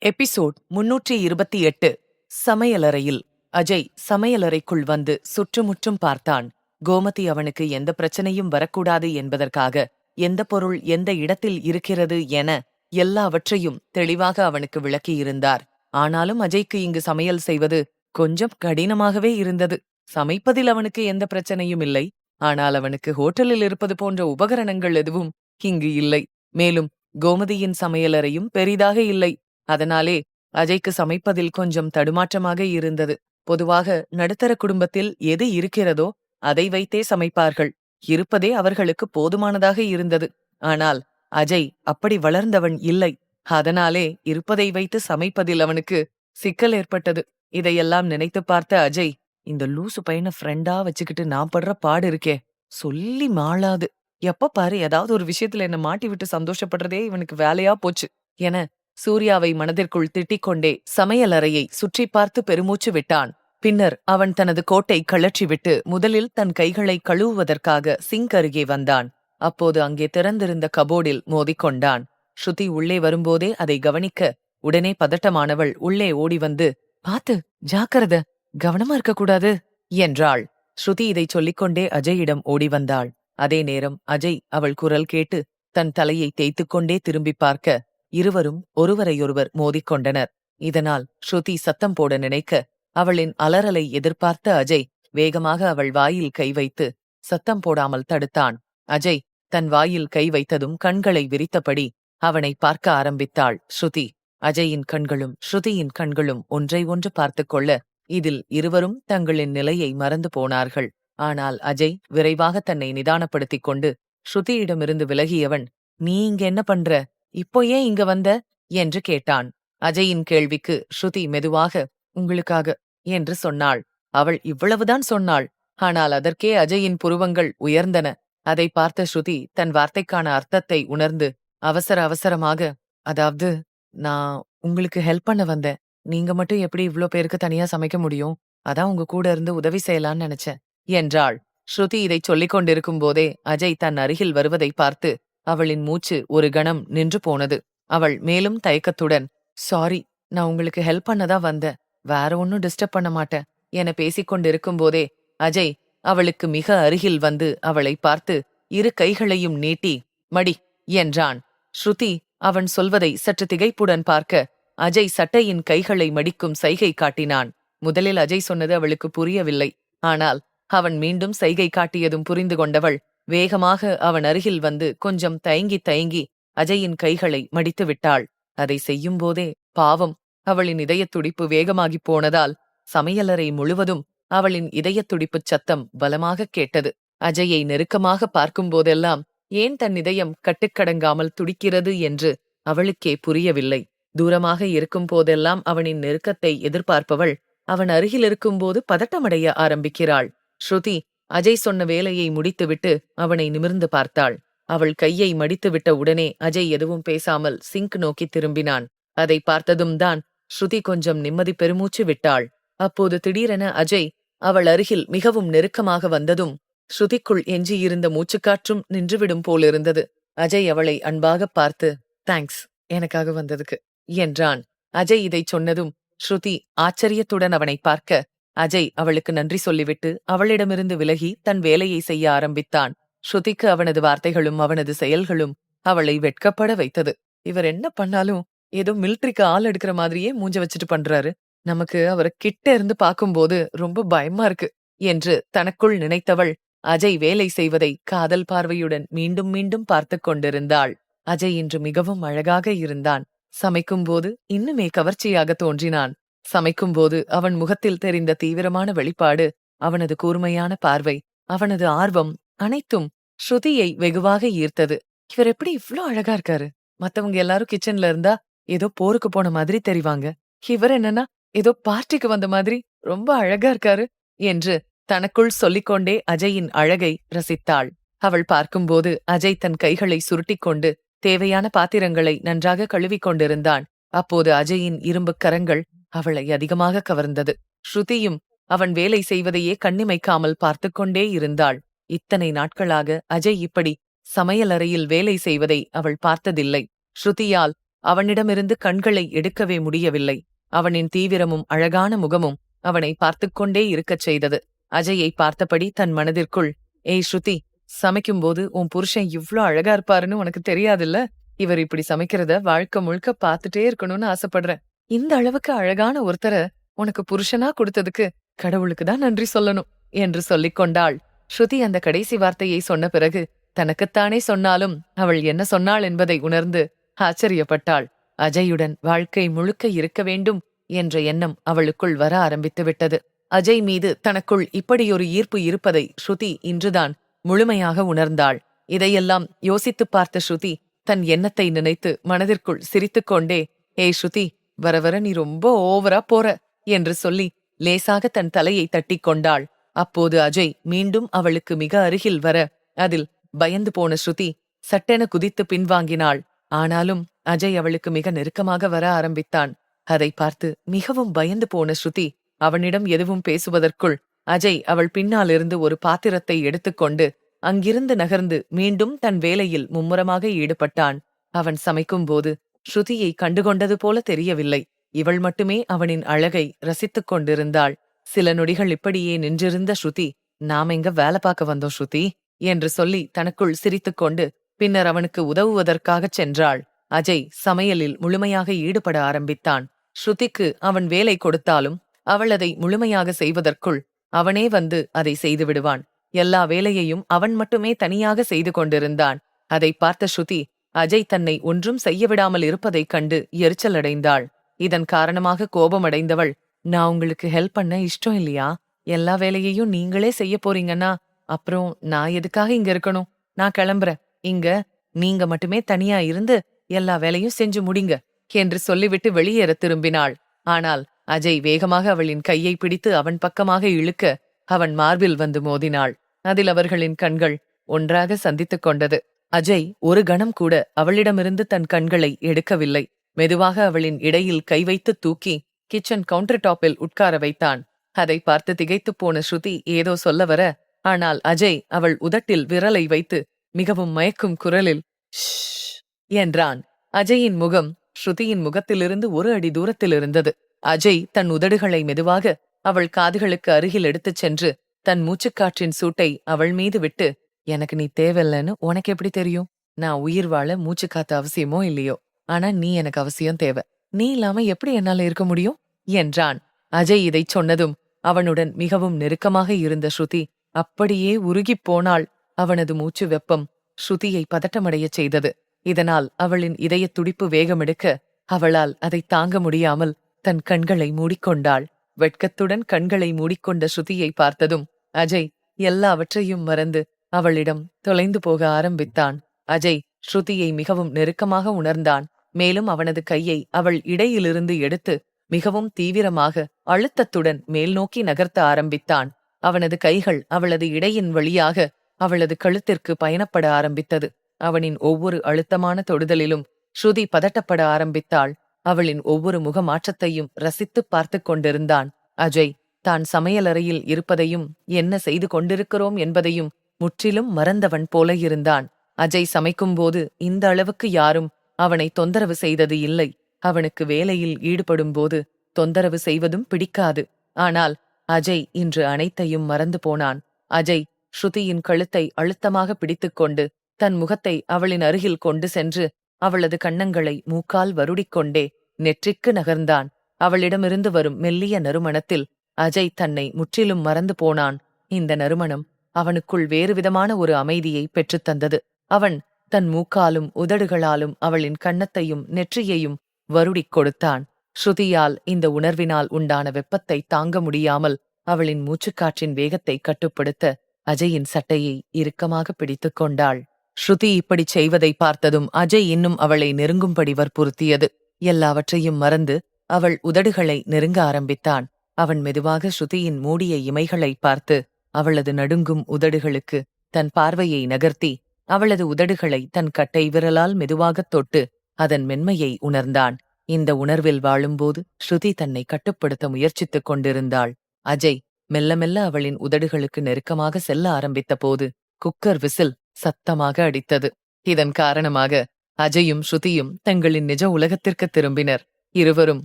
எபிசோட் 328. சமையலறையில் அஜய் சமையலறைக்குள் வந்து சுற்றுமுற்றும் பார்த்தான். கோமதி அவனுக்கு எந்த பிரச்சனையும் வரக்கூடாது என்பதற்காக எந்த பொருள் எந்த இடத்தில் இருக்கிறது என எல்லாவற்றையும் தெளிவாக அவனுக்கு விளக்கியிருந்தார். ஆனாலும் அஜய்க்கு இங்கு சமையல் செய்வது கொஞ்சம் கடினமாகவே இருந்தது. சமைப்பதில் அவனுக்கு எந்த பிரச்சனையும் இல்லை. ஆனால் அவனுக்கு ஹோட்டலில் இருப்பது போன்ற உபகரணங்கள் எதுவும் இங்கு இல்லை. மேலும் கோமதியின் சமையலறையும் பெரிதாக இல்லை. அதனாலே அஜய்க்கு சமைப்பதில் கொஞ்சம் தடுமாற்றமாக இருந்தது. பொதுவாக நடுத்தர குடும்பத்தில் எது இருக்கிறதோ அதை வைத்தே சமைப்பார்கள். இருப்பதே அவர்களுக்கு போதுமானதாக இருந்தது. ஆனால் அஜய் அப்படி வளர்ந்தவன் இல்லை. அதனாலே இருப்பதை வைத்து சமைப்பதில் அவனுக்கு சிக்கல் ஏற்பட்டது. இதையெல்லாம் நினைத்து பார்த்த அஜய், இந்த லூசு பையனை ஃப்ரெண்டா வச்சுக்கிட்டு நான் படுற பாடு இருக்கே, சொல்லி மாளாது. எப்ப பாரு ஏதாவது ஒரு விஷயத்துல என்ன மாட்டி விட்டு சந்தோஷப்படுறதே இவனுக்கு வேலையா போச்சு என சூர்யாவை மனதிற்குள் திட்டிக்கொண்டே சமையலறையை சுற்றி பார்த்து பெருமூச்சு விட்டான். பின்னர் அவன் தனது கோட்டை கழற்றிவிட்டு முதலில் தன் கைகளை கழுவுவதற்காக சிங்க் அருகே வந்தான். அப்போது அங்கே திறந்திருந்த கபோர்டில் மோதிக்கொண்டான். ஸ்ருதி உள்ளே வரும்போதே அதை கவனிக்க உடனே பதட்டமானவள் உள்ளே ஓடி வந்து, பாத்து ஜாக்கிரத, கவனமா இருக்கக்கூடாது என்றாள். ஸ்ருதி இதை சொல்லிக்கொண்டே அஜயிடம் ஓடி வந்தாள். அதே நேரம் அஜய் அவள் குரல் கேட்டு தன் தலையை தேய்த்துக்கொண்டே திரும்பி பார்க்க இருவரும் ஒருவரையொருவர் மோதிக்கொண்டனர். இதனால் ஸ்ருதி சத்தம் போட நினைக்க அவளின் அலறலை எதிர்பார்த்த அஜய் வேகமாக அவள் வாயில் கை வைத்து சத்தம் போடாமல் தடுத்தான். அஜய் தன் வாயில் கை வைத்ததும் கண்களை விரித்தபடி அவனை பார்க்க ஆரம்பித்தாள் ஸ்ருதி. அஜயின் கண்களும் ஸ்ருதியின் கண்களும் ஒன்றை ஒன்று பார்த்து கொள்ள இதில் இருவரும் தங்களின் நிலையை மறந்து போனார்கள். ஆனால் அஜய் விரைவாக தன்னை நிதானப்படுத்திக் கொண்டு ஸ்ருதியிடமிருந்து விலகியவன், நீ இங்க என்ன பண்ற, இப்போ ஏன் இங்க வந்த என்று கேட்டான். அஜயின் கேள்விக்கு ஸ்ருதி மெதுவாக, உங்களுக்காக என்று சொன்னாள். அவள் இவ்வளவுதான் சொன்னாள். ஆனால் அதற்கே அஜயின் புருவங்கள் உயர்ந்தன. அதை பார்த்த ஸ்ருதி தன் வார்த்தைக்கான அர்த்தத்தை உணர்ந்து அவசர அவசரமாக, அதாவது நான் உங்களுக்கு ஹெல்ப் பண்ண வந்தேன். நீங்க மட்டும் எப்படி இவ்ளோ பேருக்கு தனியா சமைக்க முடியும், அதான் உங்க கூட இருந்து உதவி செய்யலான்னு நினைச்சேன் என்றாள். ஸ்ருதி இதை சொல்லிக் கொண்டிருக்கும் போதே அஜய் தன் அருகில் வருவதை பார்த்து அவளின் மூச்சு ஒரு கணம் நின்று போனது. அவள் மேலும் தயக்கத்துடன், சாரி, நான் உங்களுக்கு ஹெல்ப் பண்ணதான் வந்தேன், வேற ஒன்னும் டிஸ்டர்ப் பண்ண மாட்டேன் என பேசிக்கொண்டிருக்கும் போதே அஜய் அவளுக்கு மிக அருகில் வந்து அவளை பார்த்து இரு கைகளையும் நீட்டி மடி என்றான். ஸ்ருதி அவன் சொல்வதை சற்று திகைப்புடன் பார்க்க அஜய் சட்டையின் கைகளை மடிக்கும் சைகை காட்டினான். முதலில் அஜய் சொன்னது அவளுக்கு புரியவில்லை. ஆனால் அவன் மீண்டும் சைகை காட்டியதும் புரிந்து கொண்டவள் வேகமாக அவன் அருகில் வந்து கொஞ்சம் தயங்கி தயங்கி அஜயின் கைகளை மடித்து விட்டாள். அதை செய்யும் போதே பாவம் அவளின் இதயத் துடிப்பு வேகமாகிப் போனதால் சமையலறை முழுவதும் அவளின் இதயத் துடிப்புச் சத்தம் பலமாக கேட்டது. அஜயை நெருக்கமாக பார்க்கும்போதெல்லாம் ஏன் தன் இதயம் கட்டுக்கடங்காமல் துடிக்கிறது என்று அவளுக்கே புரியவில்லை. தூரமாக இருக்கும் போதெல்லாம் அவனின் நெருக்கத்தை எதிர்பார்ப்பவள் அவன் அருகில் இருக்கும்போது பதட்டமடைய ஆரம்பிக்கிறாள். ஸ்ருதி அஜய் சொன்ன வேலையை முடித்துவிட்டு அவனை நிமிர்ந்து பார்த்தாள். அவள் கையை மடித்துவிட்ட உடனே அஜய் எதுவும் பேசாமல் சிங்க் நோக்கி திரும்பினான். அதை பார்த்ததும் தான் ஸ்ருதி கொஞ்சம் நிம்மதி பெருமூச்சு விட்டாள். அப்போது திடீரென அஜய் அவள் அருகில் மிகவும் நெருக்கமாக வந்ததும் ஸ்ருதிக்குள் எஞ்சியிருந்த மூச்சுக்காற்றும் நின்றுவிடும் போலிருந்தது. அஜய் அவளை அன்பாக பார்த்து, தேங்க்ஸ் எனக்காக வந்ததுக்கு என்றான். அஜய் இதை சொன்னதும் ஸ்ருதி ஆச்சரியத்துடன் அவனை பார்க்க அஜய் அவளுக்கு நன்றி சொல்லிவிட்டு அவளிடமிருந்து விலகி தன் வேலையை செய்ய ஆரம்பித்தான். ஸ்ருதிக்கு அவனது வார்த்தைகளும் அவனது செயல்களும் அவளை வெட்கப்பட வைத்தது. இவர் என்ன பண்ணாலும் ஏதோ மிலிட்ரிக்கு ஆள் எடுக்கிற மாதிரியே மூஞ்ச வச்சுட்டு பண்றாரு, நமக்கு அவரை கிட்ட இருந்து பார்க்கும்போது ரொம்ப பயமா இருக்கு என்று தனக்குள் நினைத்தவள் அஜய் வேலை செய்வதை காதல் பார்வையுடன் மீண்டும் மீண்டும் பார்த்து கொண்டிருந்தாள். அஜய் இன்று மிகவும் அழகாக இருந்தான். சமைக்கும்போது இன்னுமே கவர்ச்சியாக தோன்றினான். சமைக்கும்போது அவன் முகத்தில் தெரிந்த தீவிரமான வெளிப்பாடு, அவனது கூர்மையான பார்வை, அவனது ஆர்வம் அனைத்தும் ஸ்ருதியை வெகுவாக ஈர்த்தது. இவர் எப்படி இவ்ளோ அழகா இருக்காரு? மத்தவங்க எல்லாரும் கிச்சன்ல இருந்தா ஏதோ போருக்கு போன மாதிரி தெரிவாங்க. இவர் என்னன்னா ஏதோ பார்ட்டிக்கு வந்த மாதிரி ரொம்ப அழகா இருக்காரு என்று தனக்குள் சொல்லிக்கொண்டே அஜயின் அழகை ரசித்தாள். அவள் பார்க்கும்போது அஜய் தன் கைகளை சுருட்டிக்கொண்டு தேவையான பாத்திரங்களை நன்றாக கழுவிக் கொண்டிருந்தான். அப்போது அஜயின் இரும்புக் கரங்கள் அவளை அதிகமாக கவர்ந்தது. ஸ்ருதியும் அவன் வேலை செய்வதையே கண்ணிமைக்காமல் பார்த்துக்கொண்டே இருந்தாள். இத்தனை நாட்களாக அஜய் இப்படி சமையலறையில் வேலை செய்வதை அவள் பார்த்ததில்லை. ஸ்ருதியால் அவனிடமிருந்து கண்களை எடுக்கவே முடியவில்லை. அவனின் தீவிரமும் அழகான முகமும் அவனை பார்த்துக்கொண்டே இருக்கச் செய்தது. அஜயை பார்த்தபடி தன் மனதிற்குள், ஏய் ஸ்ருதி, சமைக்கும்போது உன் புருஷன் இவ்ளோ அழகா இருப்பாருன்னு உனக்கு தெரியாதுல்ல? இவர் இப்படி சமைக்கிறத வாழ்க்கை முழுக்க பார்த்துட்டே இருக்கணும்னு ஆசைப்படுறேன். இந்த அளவுக்கு அழகான ஒருத்தர உனக்கு புருஷனா கொடுத்ததுக்கு கடவுளுக்கு தான் நன்றி சொல்லணும் என்று சொல்லிக் கொண்டாள். ஸ்ருதி அந்த கடைசி வார்த்தையை சொன்ன பிறகு தனக்குத்தானே சொன்னாலும் அவள் என்ன சொன்னாள் என்பதை உணர்ந்து ஆச்சரியப்பட்டாள். அஜயுடன் வாழ்க்கை முழுக்க இருக்க வேண்டும் என்ற எண்ணம் அவளுக்குள் வர ஆரம்பித்து விட்டது. அஜய் மீது தனக்குள் இப்படியொரு ஈர்ப்பு இருப்பதை ஸ்ருதி இன்றுதான் முழுமையாக உணர்ந்தாள். இதையெல்லாம் யோசித்துப் பார்த்த ஸ்ருதி தன் எண்ணத்தை நினைத்து மனதிற்குள் சிரித்துக்கொண்டே, ஏய் ஸ்ருதி, வர வர நீ ரொம்ப ஓவரா போற என்று சொல்லி லேசாக தன் தலையை தட்டிக் கொண்டாள். அப்போது அஜய் மீண்டும் அவளுக்கு மிக அருகில் வர, அதில் பயந்து போன ஸ்ருதி சட்டென குதித்து பின்வாங்கினாள். ஆனாலும் அஜய் அவளுக்கு மிக நெருக்கமாக வர ஆரம்பித்தான். அதை பார்த்து மிகவும் பயந்து போன ஸ்ருதி அவனிடம் எதுவும் பேசுவதற்குள் அஜய் அவள் பின்னாலிருந்து ஒரு பாத்திரத்தை எடுத்துக்கொண்டு அங்கிருந்து நகர்ந்து மீண்டும் தன் வேலையில் மும்முரமாக ஈடுபட்டான். அவன் சமைக்கும்போது ஸ்ருதியை கண்டுகொண்டது போல தெரியவில்லை. இவள் மட்டுமே அவனின் அழகை ரசித்துக் கொண்டிருந்தாள். சில நொடிகள் இப்படியே நின்றிருந்த ஸ்ருதி, நாம எங்க வேலை பார்க்க வந்தோம் ஸ்ருதி என்று சொல்லி தனக்குள் சிரித்துக்கொண்டு பின்னர் அவனுக்கு உதவுவதற்காகச் சென்றாள். அஜய் சமையலில் முழுமையாக ஈடுபட ஆரம்பித்தான். ஸ்ருதிக்கு அவன் வேலை கொடுத்தாலும் அவள் அதை முழுமையாக செய்வதற்குள் அவனே வந்து அதை செய்து விடுவான். எல்லா வேலையையும் அவன் மட்டுமே தனியாக செய்து கொண்டிருந்தான். அதை பார்த்த ஸ்ருதி அஜய் தன்னை ஒன்றும் செய்ய விடாமல் இருப்பதைக் கண்டு எரிச்சலடைந்தாள். இதன் காரணமாக கோபமடைந்தவள், நான் உங்களுக்கு ஹெல்ப் பண்ண இஷ்டம் இல்லையா? எல்லா வேலையையும் நீங்களே செய்ய போறீங்கன்னா அப்புறம் நான் எதுக்காக இங்க இருக்கணும்? நான் கிளம்புறேன். இங்க நீங்க மட்டுமே தனியா இருந்து எல்லா வேலையும் செஞ்சு முடிங்க என்று சொல்லிவிட்டு வெளியேற திரும்பினாள். ஆனால் அஜய் வேகமாக அவளின் கையை பிடித்து அவன் பக்கமாக இழுக்க அவன் மார்பில் வந்து மோதினாள். அதில் அவர்களின் கண்கள் ஒன்றாக சந்தித்துக் கொண்டது. அஜய் ஒரு கணம் கூட அவளிடமிருந்து தன் கண்களை எடுக்கவில்லை. மெதுவாக அவளின் இடையில் கை வைத்து தூக்கி கிச்சன் கவுண்டர் டாப்பில் உட்கார வைத்தான். அதை பார்த்து திகைத்துப் போன ஸ்ருதி ஏதோ சொல்ல வர, ஆனால் அஜய் அவள் உதட்டில் விரலை வைத்து மிகவும் மயக்கும் குரலில் ஷ் என்றான். அஜயின் முகம் ஸ்ருதியின் முகத்திலிருந்து ஒரு அடி தூரத்தில் இருந்தது. அஜய் தன் உதடுகளை மெதுவாக அவள் காதுகளுக்கு அருகில் எடுத்துச் சென்று தன் மூச்சுக்காற்றின் சூட்டை அவள் மீது விட்டு, எனக்கு நீ தேவையில்லைன்னு உனக்கு எப்படி தெரியும்? நான் உயிர் வாழ மூச்சுக்காத்து அவசியமோ இல்லையோ, ஆனா நீ எனக்கு அவசியம் தேவை. நீ இல்லாம எப்படி என்னால இருக்க முடியும் என்றான். அஜய் இதைச் சொன்னதும் அவனுடன் மிகவும் நெருக்கமாக இருந்த ஸ்ருதி அப்படியே உருகிப் போனாள். அவனது மூச்சு வெப்பம் ஸ்ருதியை பதட்டமடையச் செய்தது. இதனால் அவளின் இதயத் துடிப்பு வேகமெடுக்க அவளால் அதை தாங்க முடியாமல் தன் கண்களை மூடிக்கொண்டாள். வெட்கத்துடன் கண்களை மூடிக்கொண்ட ஸ்ருதியை பார்த்ததும் அஜய் எல்லாவற்றையும் மறந்து அவளிடம் தொலைந்து போக ஆரம்பித்தான். அஜய் ஸ்ருதியை மிகவும் நெருக்கமாக உணர்ந்தான். மேலும் அவனது கையை அவள் இடையிலிருந்து எடுத்து மிகவும் தீவிரமாக அழுத்தத்துடன் மேல் நோக்கி நகர்த்த ஆரம்பித்தான். அவனது கைகள் அவளது இடையின் வழியாக அவளது கழுத்திற்கு பயணப்பட ஆரம்பித்தது. அவனின் ஒவ்வொரு அழுத்தமான தொடுதலிலும் ஸ்ருதி பதட்டப்பட ஆரம்பித்தாள். அவளின் ஒவ்வொரு முக மாற்றத்தையும் ரசித்துப் பார்த்துக் கொண்டிருந்தான். அஜய் தான் சமையலறையில் இருப்பதையும் என்ன செய்து கொண்டிருக்கிறோம் என்பதையும் முற்றிலும் மறந்தவன் போல இருந்தான். அஜய் சமைக்கும்போது இந்த அளவுக்கு யாரும் அவனை தொந்தரவு செய்தது இல்லை. அவனுக்கு வேலையில் ஈடுபடும்போது தொந்தரவு செய்வதும் பிடிக்காது. ஆனால் அஜய் இன்று அனைத்தையும் மறந்து போனான். அஜய் ஸ்ருதியின் கழுத்தை அழுத்தமாக பிடித்துக்கொண்டு தன் முகத்தை அவளின் அருகில் கொண்டு சென்று அவளது கன்னங்களை மூக்கால் வருடிக்கொண்டே நெற்றிக்கு நகர்ந்தான். அவளிடமிருந்து வரும் மெல்லிய நறுமணத்தில் அஜய் தன்னை முற்றிலும் மறந்து போனான். இந்த நறுமணம் அவனுக்குள் வேறுவிதமான ஒரு அமைதியை பெற்றுத்தந்தது. அவன் தன் மூக்காலும் உதடுகளாலும் அவளின் கன்னத்தையும் நெற்றியையும் வருடிக் கொடுத்தான். ஸ்ருதியால் இந்த உணர்வினால் உண்டான வெப்பத்தை தாங்க முடியாமல் அவளின் மூச்சுக்காற்றின் வேகத்தை கட்டுப்படுத்த அஜயின் சட்டையை இறுக்கமாக பிடித்துக் கொண்டாள். ஸ்ருதி இப்படிச் செய்வதை பார்த்ததும் அஜய் இன்னும் அவளை நெருங்கும்படி வற்புறுத்தியது. எல்லாவற்றையும் மறந்து அவள் உதடுகளை நெருங்க ஆரம்பித்தான். அவன் மெதுவாக ஸ்ருதியின் மூடிய இமைகளை பார்த்து அவளது நடுங்கும் உதடுகளுக்கு தன் பார்வையை நகர்த்தி அவளது உதடுகளை தன் கட்டை விரலால் மெதுவாகத் தொட்டு அதன் மென்மையை உணர்ந்தான். இந்த உணர்வில் வாழும்போது ஸ்ருதி தன்னை கட்டுப்படுத்த முயற்சித்துக் கொண்டிருந்தாள். அஜய் மெல்ல மெல்ல அவளின் உதடுகளுக்கு நெருக்கமாக செல்ல ஆரம்பித்த போது குக்கர் விசில் சத்தமாக அடித்தது. இதன் காரணமாக அஜயும் ஸ்ருதியும் தங்களின் நிஜ உலகத்திற்கு திரும்பினர். இருவரும்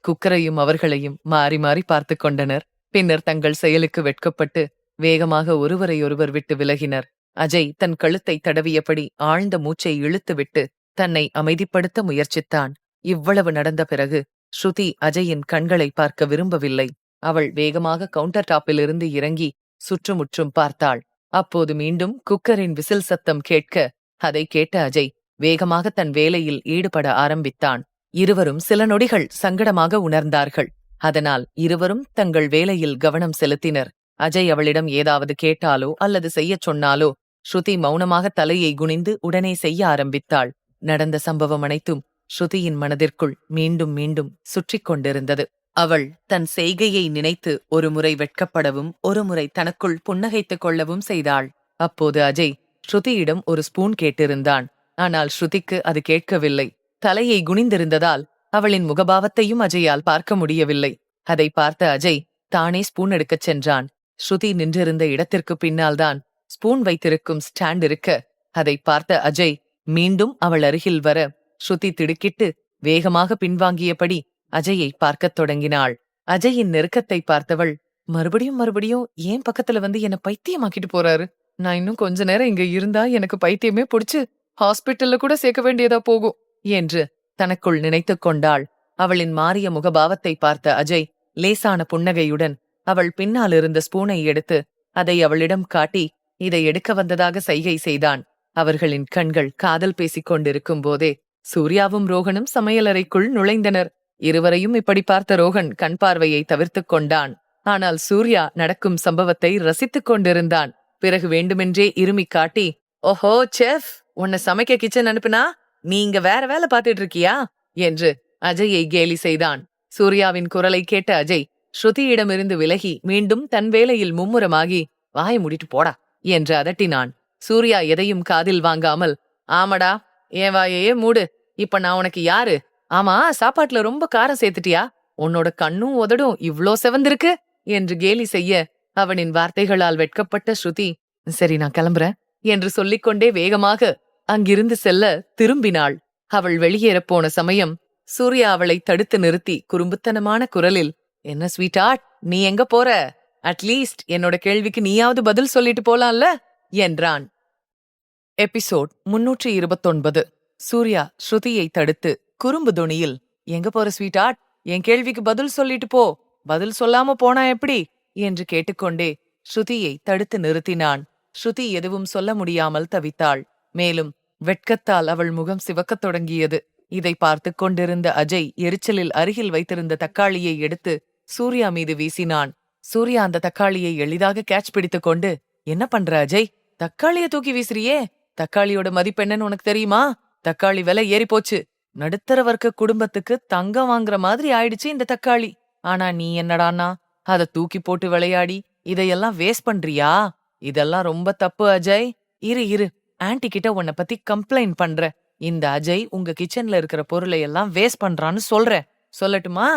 குக்கரையும் அவர்களையும் மாறி மாறி பார்த்து கொண்டனர். பின்னர் தங்கள் செயலுக்கு வெட்கப்பட்டு வேகமாக ஒருவரையொருவர் விட்டு விலகினர். அஜய் தன் கழுத்தை தடவியபடி ஆழ்ந்த மூச்சை இழுத்துவிட்டு தன்னை அமைதிப்படுத்த முயற்சித்தான். இவ்வளவு நடந்த பிறகு ஸ்ருதி அஜயின் கண்களை பார்க்க விரும்பவில்லை. அவள் வேகமாக கவுண்டர் டாப்பிலிருந்து இறங்கி சுற்றுமுற்றும் பார்த்தாள். அப்போது மீண்டும் குக்கரின் விசில் சத்தம் கேட்க அதை கேட்ட அஜய் வேகமாக தன் வேலையில் ஈடுபட ஆரம்பித்தான். இருவரும் சில நொடிகள் சங்கடமாக உணர்ந்தார்கள். அதனால் இருவரும் தங்கள் வேலையில் கவனம் செலுத்தினர். அஜய் அவளிடம் ஏதாவது கேட்டாலோ அல்லது செய்யச் சொன்னாலோ ஸ்ருதி மௌனமாக தலையை குனிந்து உடனே செய்ய ஆரம்பித்தாள். நடந்த சம்பவம் அனைத்தும் ஸ்ருதியின் மனதிற்குள் மீண்டும் மீண்டும் சுற்றிக் கொண்டிருந்தது. அவள் தன் செய்கையை நினைத்து ஒருமுறை வெட்கப்படவும் ஒருமுறை தனக்குள் புன்னகைத்துக் கொள்ளவும் செய்தாள். அப்போது அஜய் ஸ்ருதியிடம் ஒரு ஸ்பூன் கேட்டிருந்தான். ஆனால் ஸ்ருதிக்கு அது கேட்கவில்லை. தலையை குனிந்திருந்ததால் அவளின் முகபாவத்தையும் அஜயால் பார்க்க முடியவில்லை. அதை பார்த்த அஜய் தானே ஸ்பூன் எடுக்கச் சென்றான். ஸ்ருதி நின்றிருந்த இடத்திற்கு பின்னால்தான் ஸ்பூன் வைத்திருக்கும் ஸ்டாண்ட் இருக்க அதை பார்த்த அஜய் மீண்டும் அவள் அருகில் வர ஸ்ருதி திடுக்கிட்டு வேகமாக பின்வாங்கியபடி அஜயை பார்க்கத் தொடங்கினாள். அஜயின் நெருக்கத்தை பார்த்தவள் மறுபடியும் ஏன் பக்கத்துல வந்து என்ன பைத்தியமாக்கிட்டு போறாரு? நான் இன்னும் கொஞ்ச நேரம் இங்க இருந்தா எனக்கு பைத்தியமே புடிச்சு ஹாஸ்பிட்டல்ல கூட சேர்க்க வேண்டியதா போகும் என்று தனக்குள் நினைத்துக் கொண்டாள். அவளின் மாறிய முகபாவத்தை பார்த்த அஜய் லேசான புன்னகையுடன் அவள் பின்னால் இருந்த ஸ்பூனை எடுத்து அதை அவளிடம் காட்டி இதை எடுக்க வந்ததாக சைகை செய்தான். அவர்களின் கண்கள் காதல் பேசிக் கொண்டிருக்கும் போதே சூர்யாவும் ரோகனும் சமையலறைக்குள் நுழைந்தனர். இருவரையும் இப்படி பார்த்த ரோகன் கண் பார்வையை தவிர்த்துக் கொண்டான். ஆனால் சூர்யா நடக்கும் சம்பவத்தை ரசித்துக் கொண்டிருந்தான். பிறகு வேண்டுமென்றே இருமி காட்டி, ஓஹோ செஃப், உன்னை சமைக்க கிச்சன் அனுப்புனா நீ இங்க வேற வேலை பார்த்துட்டு இருக்கியா என்று அஜயை கேலி செய்தான். சூர்யாவின் குரலை கேட்ட அஜய் ஸ்ருதியிடமிருந்து விலகி மீண்டும் தன் வேலையில் மும்முரமாகி வாயை மூடிட்டு போடா என்று அதட்டினான். சூர்யா எதையும் காதில் வாங்காமல், ஆமடா என் வாயையே மூடு, இப்ப நான் உனக்கு யாரு? ஆமா, சாப்பாட்டுல ரொம்ப காரம் சேர்த்துட்டியா? உன்னோட கண்ணும் உதடும் இவ்ளோ செவந்திருக்கு என்று கேலி செய்ய அவனின் வார்த்தைகளால் வெட்கப்பட்ட ஸ்ருதி சரி நான் கிளம்புறேன் என்று சொல்லிக்கொண்டே வேகமாக அங்கிருந்து செல்ல திரும்பினாள். அவள் வெளியேறப் போன சமயம் சூர்யா அவளை தடுத்து நிறுத்தி குறும்புத்தனமான குரலில், என்ன ஸ்வீட்டார்ட், நீ எங்க போற? அட்லீஸ்ட் என்னோட கேள்விக்கு நீயாவது பதில் சொல்லிட்டு போலாம்ல என்றான். எபிசோட் 329. சூர்யா ஸ்ருதியை தடுத்து குறும்பு தொனியில், எங்க போற ஸ்வீட்டார்ட், என் கேள்விக்கு பதில் சொல்லிட்டு போ, பதில் சொல்லாம போனா எப்படி என்று கேட்டுக்கொண்டே ஸ்ருதியை தடுத்து நிறுத்தினான். ஸ்ருதி எதுவும் சொல்ல முடியாமல் தவித்தாள். மேலும் வெட்கத்தால் அவள் முகம் சிவக்கத் தொடங்கியது. இதை பார்த்து கொண்டிருந்த அஜய் எரிச்சலில் அருகில் வைத்திருந்த தக்காளியை எடுத்து சூர்யா மீது வீசினான். சூர்யா அந்த தக்காளியை எளிதாக கேட்ச் பிடித்துக் கொண்டு, என்ன பண்ற அஜய், தக்காளிய தூக்கி வீசுறியே, தக்காளியோட மதிப்பெண்ணன்னு உனக்கு தெரியுமா? தக்காளி விலை ஏறி போச்சு. நடுத்தர வர்க்க குடும்பத்துக்கு தங்கம் வாங்குற மாதிரி ஆயிடுச்சு இந்த தக்காளி. ஆனா நீ என்னடானா அத தூக்கி போட்டு விளையாடி இதையெல்லாம் வேஸ்ட் பண்றியா? இதெல்லாம் ரொம்ப தப்பு அஜய். இரு ஆன்டி கிட்ட உன்னை பத்தி கம்ப்ளைண்ட் பண்ற. இந்த அஜய் உங்க கிச்சன்ல இருக்கிற பொருளை எல்லாம் வேஸ்ட் பண்றான்னு சொல்றேன், சொல்லட்டுமா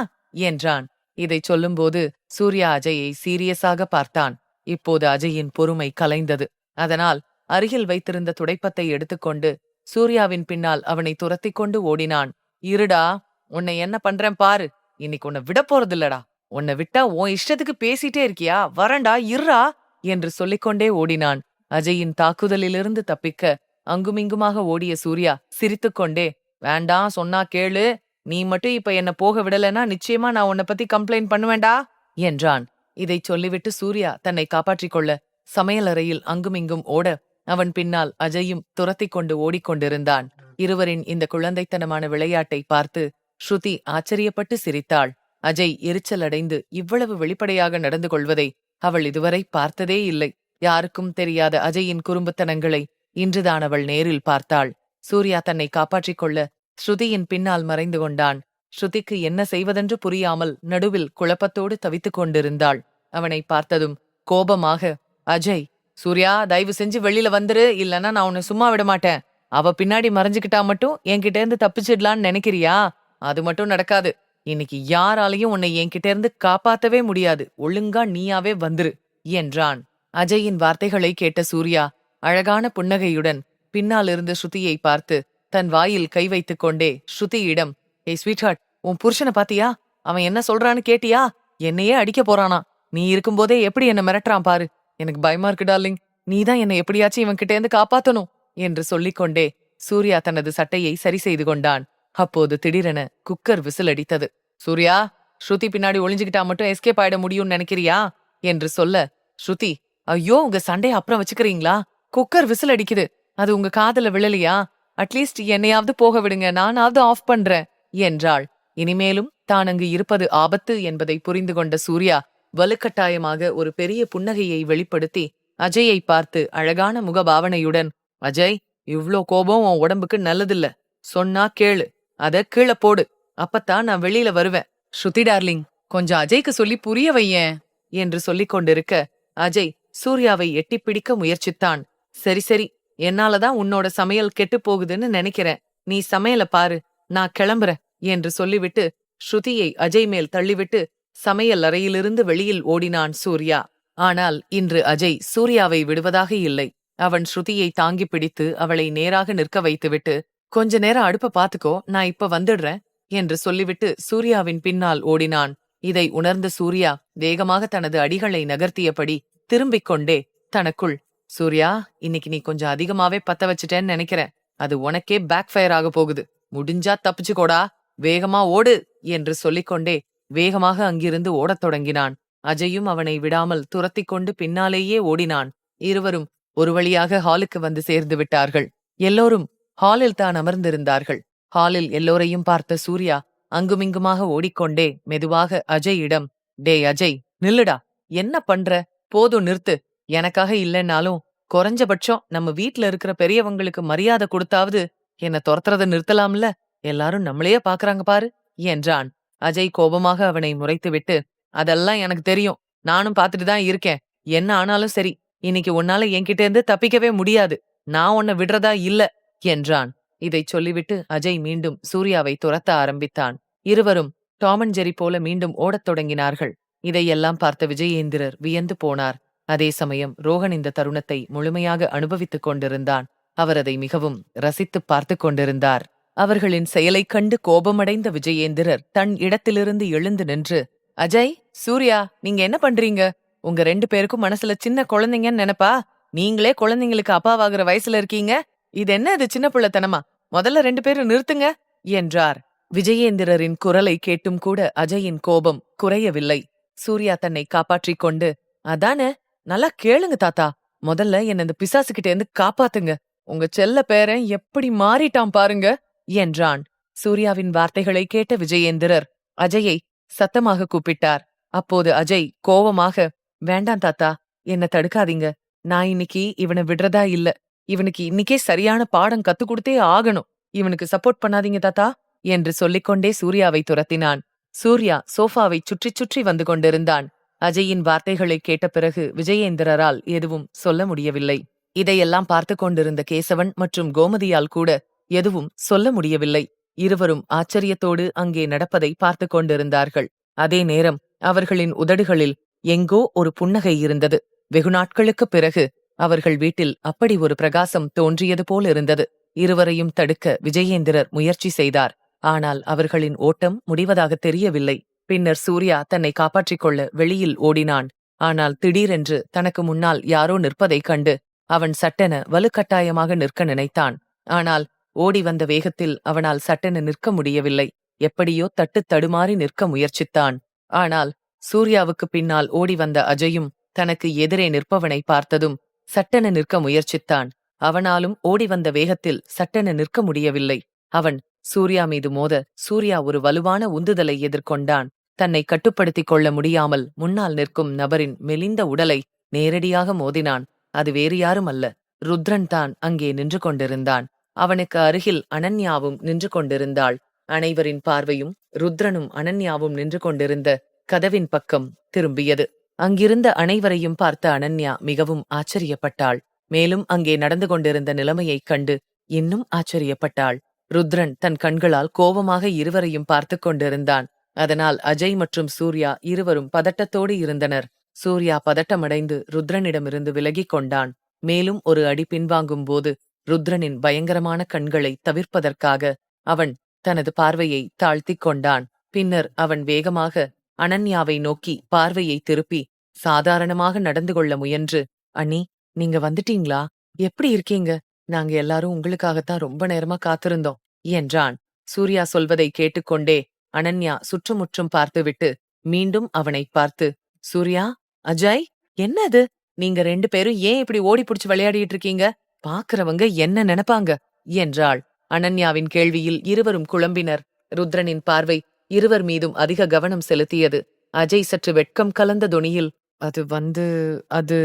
என்றான். இதை சொல்லும்போது சூர்யா அஜயை சீரியஸாக பார்த்தான். இப்போது அஜயின் பொறுமை கலைந்தது. அதனால் அருகில் வைத்திருந்த துடைப்பத்தை எடுத்துக்கொண்டு சூர்யாவின் பின்னால் அவனை துரத்திக் கொண்டு ஓடினான். இருடா, உன்னை என்ன பண்றேன் பாரு, இன்னைக்கு உன்னை விட போறதில்லடா, உன்னை விட்டா உன் இஷ்டத்துக்கு பேசிட்டே இருக்கியா, வரண்டா இருடா என்று சொல்லிக்கொண்டே ஓடினான். அஜயின் தாக்குதலிலிருந்து தப்பிக்க அங்குமிங்குமாக ஓடிய சூர்யா சிரித்துக்கொண்டே, வேண்டாம் சொன்னா கேளு, நீ மட்டும் இப்ப என்ன போக விடலனா நிச்சயமா நான் உன்னை பத்தி கம்ப்ளைண்ட் பண்ணுவேண்டா என்றான். இதை சொல்லிவிட்டு சூர்யா தன்னை காப்பாற்றிக் கொள்ள சமையலறையில் அங்குமிங்கும் ஓட அவன் பின்னால் அஜயும் துரத்திக் கொண்டு ஓடிக்கொண்டிருந்தான். இருவரின் இந்த குழந்தைத்தனமான விளையாட்டை பார்த்து ஸ்ருதி ஆச்சரியப்பட்டு சிரித்தாள். அஜய் எரிச்சலடைந்து இவ்வளவு வெளிப்படையாக நடந்து கொள்வதை அவள் இதுவரை பார்த்ததே இல்லை. யாருக்கும் தெரியாத அஜயின் குறும்புத்தனங்களை இன்றுதான் அவள் நேரில் பார்த்தாள். சூர்யா தன்னை காப்பாற்றிக் கொள்ள ஸ்ருதியின் பின்னால் மறைந்து கொண்டான். ஸ்ருதிக்கு என்ன செய்வதென்று புரியாமல் நடுவில் குழப்பத்தோடு தவித்துக் கொண்டிருந்தாள். அவனை பார்த்ததும் கோபமாக, அஜய், சூர்யா, தயவு செஞ்சு வெளியில வந்துரு, இல்லன்னா நான் உன்னை சும்மா விட மாட்டேன். அவ பின்னாடி மறைஞ்சுக்கிட்டா மட்டும் என்கிட்ட இருந்து தப்பிச்சிடலான்னு நினைக்கிறியா? அது மட்டும் நடக்காது. இன்னைக்கு யாராலையும் உன்னை என்கிட்ட இருந்து காப்பாத்தவே முடியாது. ஒழுங்கா நீயாவே வந்துரு என்றான். அஜயின் வார்த்தைகளை கேட்ட சூர்யா அழகான புன்னகையுடன் பின்னால் இருந்த ஸ்ருதியை பார்த்து தன் வாயில் கை வைத்துக் கொண்டே ஸ்ருதியிடம், ஏய் ஸ்வீட்ஹார்ட், உன் புருஷனை பாத்தியா? அவன் என்ன சொல்றான்னு கேட்டியா? என்னையே அடிக்க போறானா? நீ இருக்கும்போதே எப்படி என்ன மிரட்டுறான் பாரு. எனக்கு பயமா இருக்கு டார்லிங். நீதான் என்னை எப்படியாச்சும் இவன் கிட்ட இருந்து காப்பாத்தணும் என்று சொல்லிக்கொண்டே சூர்யா தனது சட்டையை சரி செய்து கொண்டான். அப்போது திடீரென குக்கர் விசில் அடித்தது. சூர்யா, ஸ்ருதி பின்னாடி ஒளிஞ்சுக்கிட்டா மட்டும் எஸ்கேப் ஆயிட முடியும்னு நினைக்கிறியா என்று சொல்ல, ஸ்ருதி, ஐயோ, உங்க சண்டைய அப்புறம் வச்சுக்கிறீங்களா? குக்கர் விசில் அடிக்குது, அது உங்க காதுல விழலையா? அட்லீஸ்ட் என்னையாவது போக விடுங்க, நானாவது ஆஃப் பண்றேன் என்றாள். இனிமேலும் தான் அங்கு இருப்பது ஆபத்து என்பதை புரிந்து கொண்ட சூர்யா வலுக்கட்டாயமாக ஒரு பெரிய புன்னகையை வெளிப்படுத்தி அஜயை பார்த்து அழகான முகபாவனையுடன், அஜய், இவ்ளோ கோபம் உன் உடம்புக்கு நல்லதில்ல. சொன்னா கேளு, அத கீழே போடு, அப்பத்தான் நான் வெளியில வருவேன். ஸ்ருதி டார்லிங், கொஞ்சம் அஜய்க்கு சொல்லி புரிய வையேன் என்று சொல்லிக் கொண்டிருக்க அஜய் சூர்யாவை எட்டிப் பிடிக்க முயற்சித்தான். சரி சரி, என்னாலதான் உன்னோட சமையல் கெட்டு போகுதுன்னு நினைக்கிறேன். நீ சமையல பாரு, நான் கிளம்புறேன் என்று சொல்லிவிட்டு ஸ்ருதியை அஜய் மேல் தள்ளிவிட்டு சமையல் அறையிலிருந்து வெளியில் ஓடினான் சூர்யா. ஆனால் இன்று அஜய் சூர்யாவை விடுவதாக இல்லை. அவன் ஸ்ருதியை தாங்கி பிடித்து அவளை நேராக நிற்க வைத்துவிட்டு, கொஞ்ச நேரம் அடுப்ப பாத்துக்கோ, நான் இப்ப வந்துடுறேன் என்று சொல்லிவிட்டு சூர்யாவின் பின்னால் ஓடினான். இதை உணர்ந்த சூர்யா வேகமாக தனது அடிகளை நகர்த்தியபடி திரும்பிக் கொண்டே தனக்குள், சூர்யா, இன்னைக்கு நீ கொஞ்சம் அதிகமாவே பத்த வச்சுட்டேன்னு நினைக்கிறேன். அது உனக்கே பேக் ஃபயர் ஆக போகுது. முடிஞ்சா தப்பிச்சுக்கோடா, வேகமா ஓடு என்று சொல்லிக்கொண்டே வேகமாக அங்கிருந்து ஓடத் தொடங்கினான். அஜயும் அவனை விடாமல் துரத்திக் கொண்டு பின்னாலேயே ஓடினான். இருவரும் ஒரு வழியாக ஹாலுக்கு வந்து சேர்ந்து விட்டார்கள். எல்லோரும் ஹாலில் தான் அமர்ந்திருந்தார்கள். ஹாலில் எல்லோரையும் பார்த்த சூர்யா அங்குமிங்குமாக ஓடிக்கொண்டே மெதுவாக அஜயிடம், டேய் அஜய், நில்லுடா, என்ன பண்ற? போதும், நிறுத்து. எனக்காக இல்லைன்னாலும் குறைஞ்சபட்சம் நம்ம வீட்ல இருக்கிற பெரியவங்களுக்கு மரியாதை கொடுத்தாவது என்ன துரத்துறத நிறுத்தலாம்ல. எல்லாரும் நம்மளையே பாக்குறாங்க பாரு என்றான். அஜய் கோபமாக அவனை முறைத்துவிட்டு, அதெல்லாம் எனக்கு தெரியும், நானும் பாத்துட்டு தான் இருக்கேன். என்ன ஆனாலும் சரி, இன்னைக்கு உன்னால என்கிட்ட இருந்து தப்பிக்கவே முடியாது. நான் உன்னை விடுறதா இல்ல என்றான். இதைச் சொல்லிவிட்டு அஜய் மீண்டும் சூர்யாவை துரத்த ஆரம்பித்தான். இருவரும் டாம் அண்ட் ஜெர்ரி போல மீண்டும் ஓடத் தொடங்கினார்கள். இதையெல்லாம் பார்த்த விஜயேந்திரர் வியந்து போனார். அதே சமயம் ரோஹன் இந்த தருணத்தை முழுமையாக அனுபவித்துக் கொண்டிருந்தான். அவர் அதை மிகவும் ரசித்துப் பார்த்து கொண்டிருந்தார். அவர்களின் செயலைக் கண்டு கோபமடைந்த விஜயேந்திரர் தன் இடத்திலிருந்து எழுந்து நின்று, அஜய், சூர்யா, நீங்க என்ன பண்றீங்க? உங்க 2 பேருக்கும் மனசுல சின்ன குழந்தைங்கன்னு நினைப்பா? நீங்களே குழந்தைங்களுக்கு அப்பாவாகிற வயசுல இருக்கீங்க. இது என்ன, இது சின்ன புள்ளத்தனமா? முதல்ல 2 பேரும் நிறுத்துங்க என்றார். விஜயேந்திரரின் குரலை கேட்டும் கூட அஜயின் கோபம் குறையவில்லை. சூர்யா தன்னை காப்பாற்றிக் கொண்டு, அதானே, நல்லா கேளுங்க தாத்தா, முதல்ல என்ன இந்த பிசாசுகிட்ட இருந்து காப்பாத்துங்க. உங்க செல்ல பேரன் எப்படி மாறிட்டான் பாருங்க என்றான். சூர்யாவின் வார்த்தைகளை கேட்ட விஜயேந்திரர் அஜயை சத்தமாக கூப்பிட்டார். அப்போது அஜய் கோவமாக, வேண்டாம் தாத்தா, என்ன தடுக்காதீங்க. நான் இன்னைக்கு இவனை விடுறதா இல்ல. இவனுக்கு இன்னைக்கே சரியான பாடம் கத்து கொடுத்தே ஆகணும். இவனுக்கு சப்போர்ட் பண்ணாதீங்க தாத்தா என்று சொல்லிக்கொண்டே சூர்யாவை துரத்தினான். சூர்யா சோஃபாவை சுற்றி சுற்றி வந்து கொண்டிருந்தான். அஜயின் வார்த்தைகளை கேட்ட பிறகு விஜயேந்திரரால் எதுவும் சொல்ல முடியவில்லை. இதையெல்லாம் பார்த்து கொண்டிருந்த கேசவன் மற்றும் கோமதியால் கூட எதுவும் சொல்ல முடியவில்லை. இருவரும் ஆச்சரியத்தோடு அங்கே நடப்பதை பார்த்து கொண்டிருந்தார்கள். அதே நேரம் அவர்களின் உதடுகளில் எங்கோ ஒரு புன்னகை இருந்தது. வெகு நாட்களுக்குப் பிறகு அவர்கள் வீட்டில் அப்படி ஒரு பிரகாசம் தோன்றியது போல் இருந்தது. இருவரையும் தடுக்க விஜயேந்திரர் முயற்சி செய்தார். ஆனால் அவர்களின் ஓட்டம் முடிவதாக தெரியவில்லை. பின்னர் சூர்யா தன்னை காப்பாற்றிக் கொள்ள வெளியில் ஓடினான். ஆனால் திடீரென்று தனக்கு முன்னால் யாரோ நிற்பதைக் கண்டு அவன் சட்டென வலுக்கட்டாயமாக நிற்க நினைத்தான். ஆனால் ஓடி வந்த வேகத்தில் அவனால் சட்டென நிற்க முடியவில்லை. எப்படியோ தட்டுத் தடுமாறி நிற்க முயற்சித்தான். ஆனால் சூர்யாவுக்கு பின்னால் ஓடி வந்த அஜயும் தனக்கு எதிரே நிற்பவனை பார்த்ததும் சட்டென நிற்க முயற்சித்தான். அவனாலும் ஓடி வந்த வேகத்தில் சட்டென நிற்க முடியவில்லை. அவன் சூர்யா மீது மோத சூர்யா ஒரு வலுவான உந்துதலை எதிர்கொண்டான். தன்னை கட்டுப்படுத்திக் கொள்ள முடியாமல் முன்னால் நிற்கும் நபரின் மெலிந்த உடலை நேரடியாக மோதினான். அது வேறு யாரும் அல்ல, ருத்ரன் தான் அங்கே நின்று கொண்டிருந்தான். அவனுக்கு அருகில் அனன்யாவும் நின்று கொண்டிருந்தாள். அனைவரின் பார்வையும் ருத்ரனும் அனன்யாவும் நின்று கொண்டிருந்த கதவின் பக்கம் திரும்பியது. அங்கிருந்த அனைவரையும் பார்த்த அனன்யா மிகவும் ஆச்சரியப்பட்டாள். மேலும் அங்கே நடந்து கொண்டிருந்த நிலைமையைக் கண்டு இன்னும் ஆச்சரியப்பட்டாள். ருத்ரன் தன் கண்களால் கோபமாக இருவரையும் பார்த்து கொண்டிருந்தான். அதனால் அஜய் மற்றும் சூர்யா இருவரும் பதட்டத்தோடு இருந்தனர். சூர்யா பதட்டமடைந்து ருத்ரனிடமிருந்து விலகிக் கொண்டான். மேலும் ஒரு அடி பின்வாங்கும் போது ருத்ரனின் பயங்கரமான கண்களை தவிர்ப்பதற்காக அவன் தனது பார்வையை தாழ்த்திக் கொண்டான். பின்னர் அவன் வேகமாக அனன்யாவை நோக்கி பார்வையை திருப்பி சாதாரணமாக நடந்து கொள்ள முயன்று, "அண்ணி, நீங்க வந்துட்டீங்களா? எப்படி இருக்கீங்க? நாங்க எல்லாரும் உங்களுக்காகத்தான் ரொம்ப நேரமா காத்திருந்தோம்" என்றான். சூர்யா சொல்வதை கேட்டுக்கொண்டே அனன்யா சுற்றுமுற்றும் பார்த்துவிட்டு மீண்டும் அவனைப் பார்த்து, "சூர்யா, அஜய், என்ன அது? நீங்க 2 பேரும் ஏன் இப்படி ஓடி புடிச்சு விளையாடிட்டு இருக்கீங்க? பாக்குறவங்க என்ன நினைப்பாங்க?" என்றாள். அனன்யாவின் கேள்வியில் இருவரும் குழம்பினர். ருத்ரனின் பார்வை இருவர் மீதும் அதிக கவனம் செலுத்தியது. அஜய் சற்று வெட்கம் கலந்த தொனியில், அது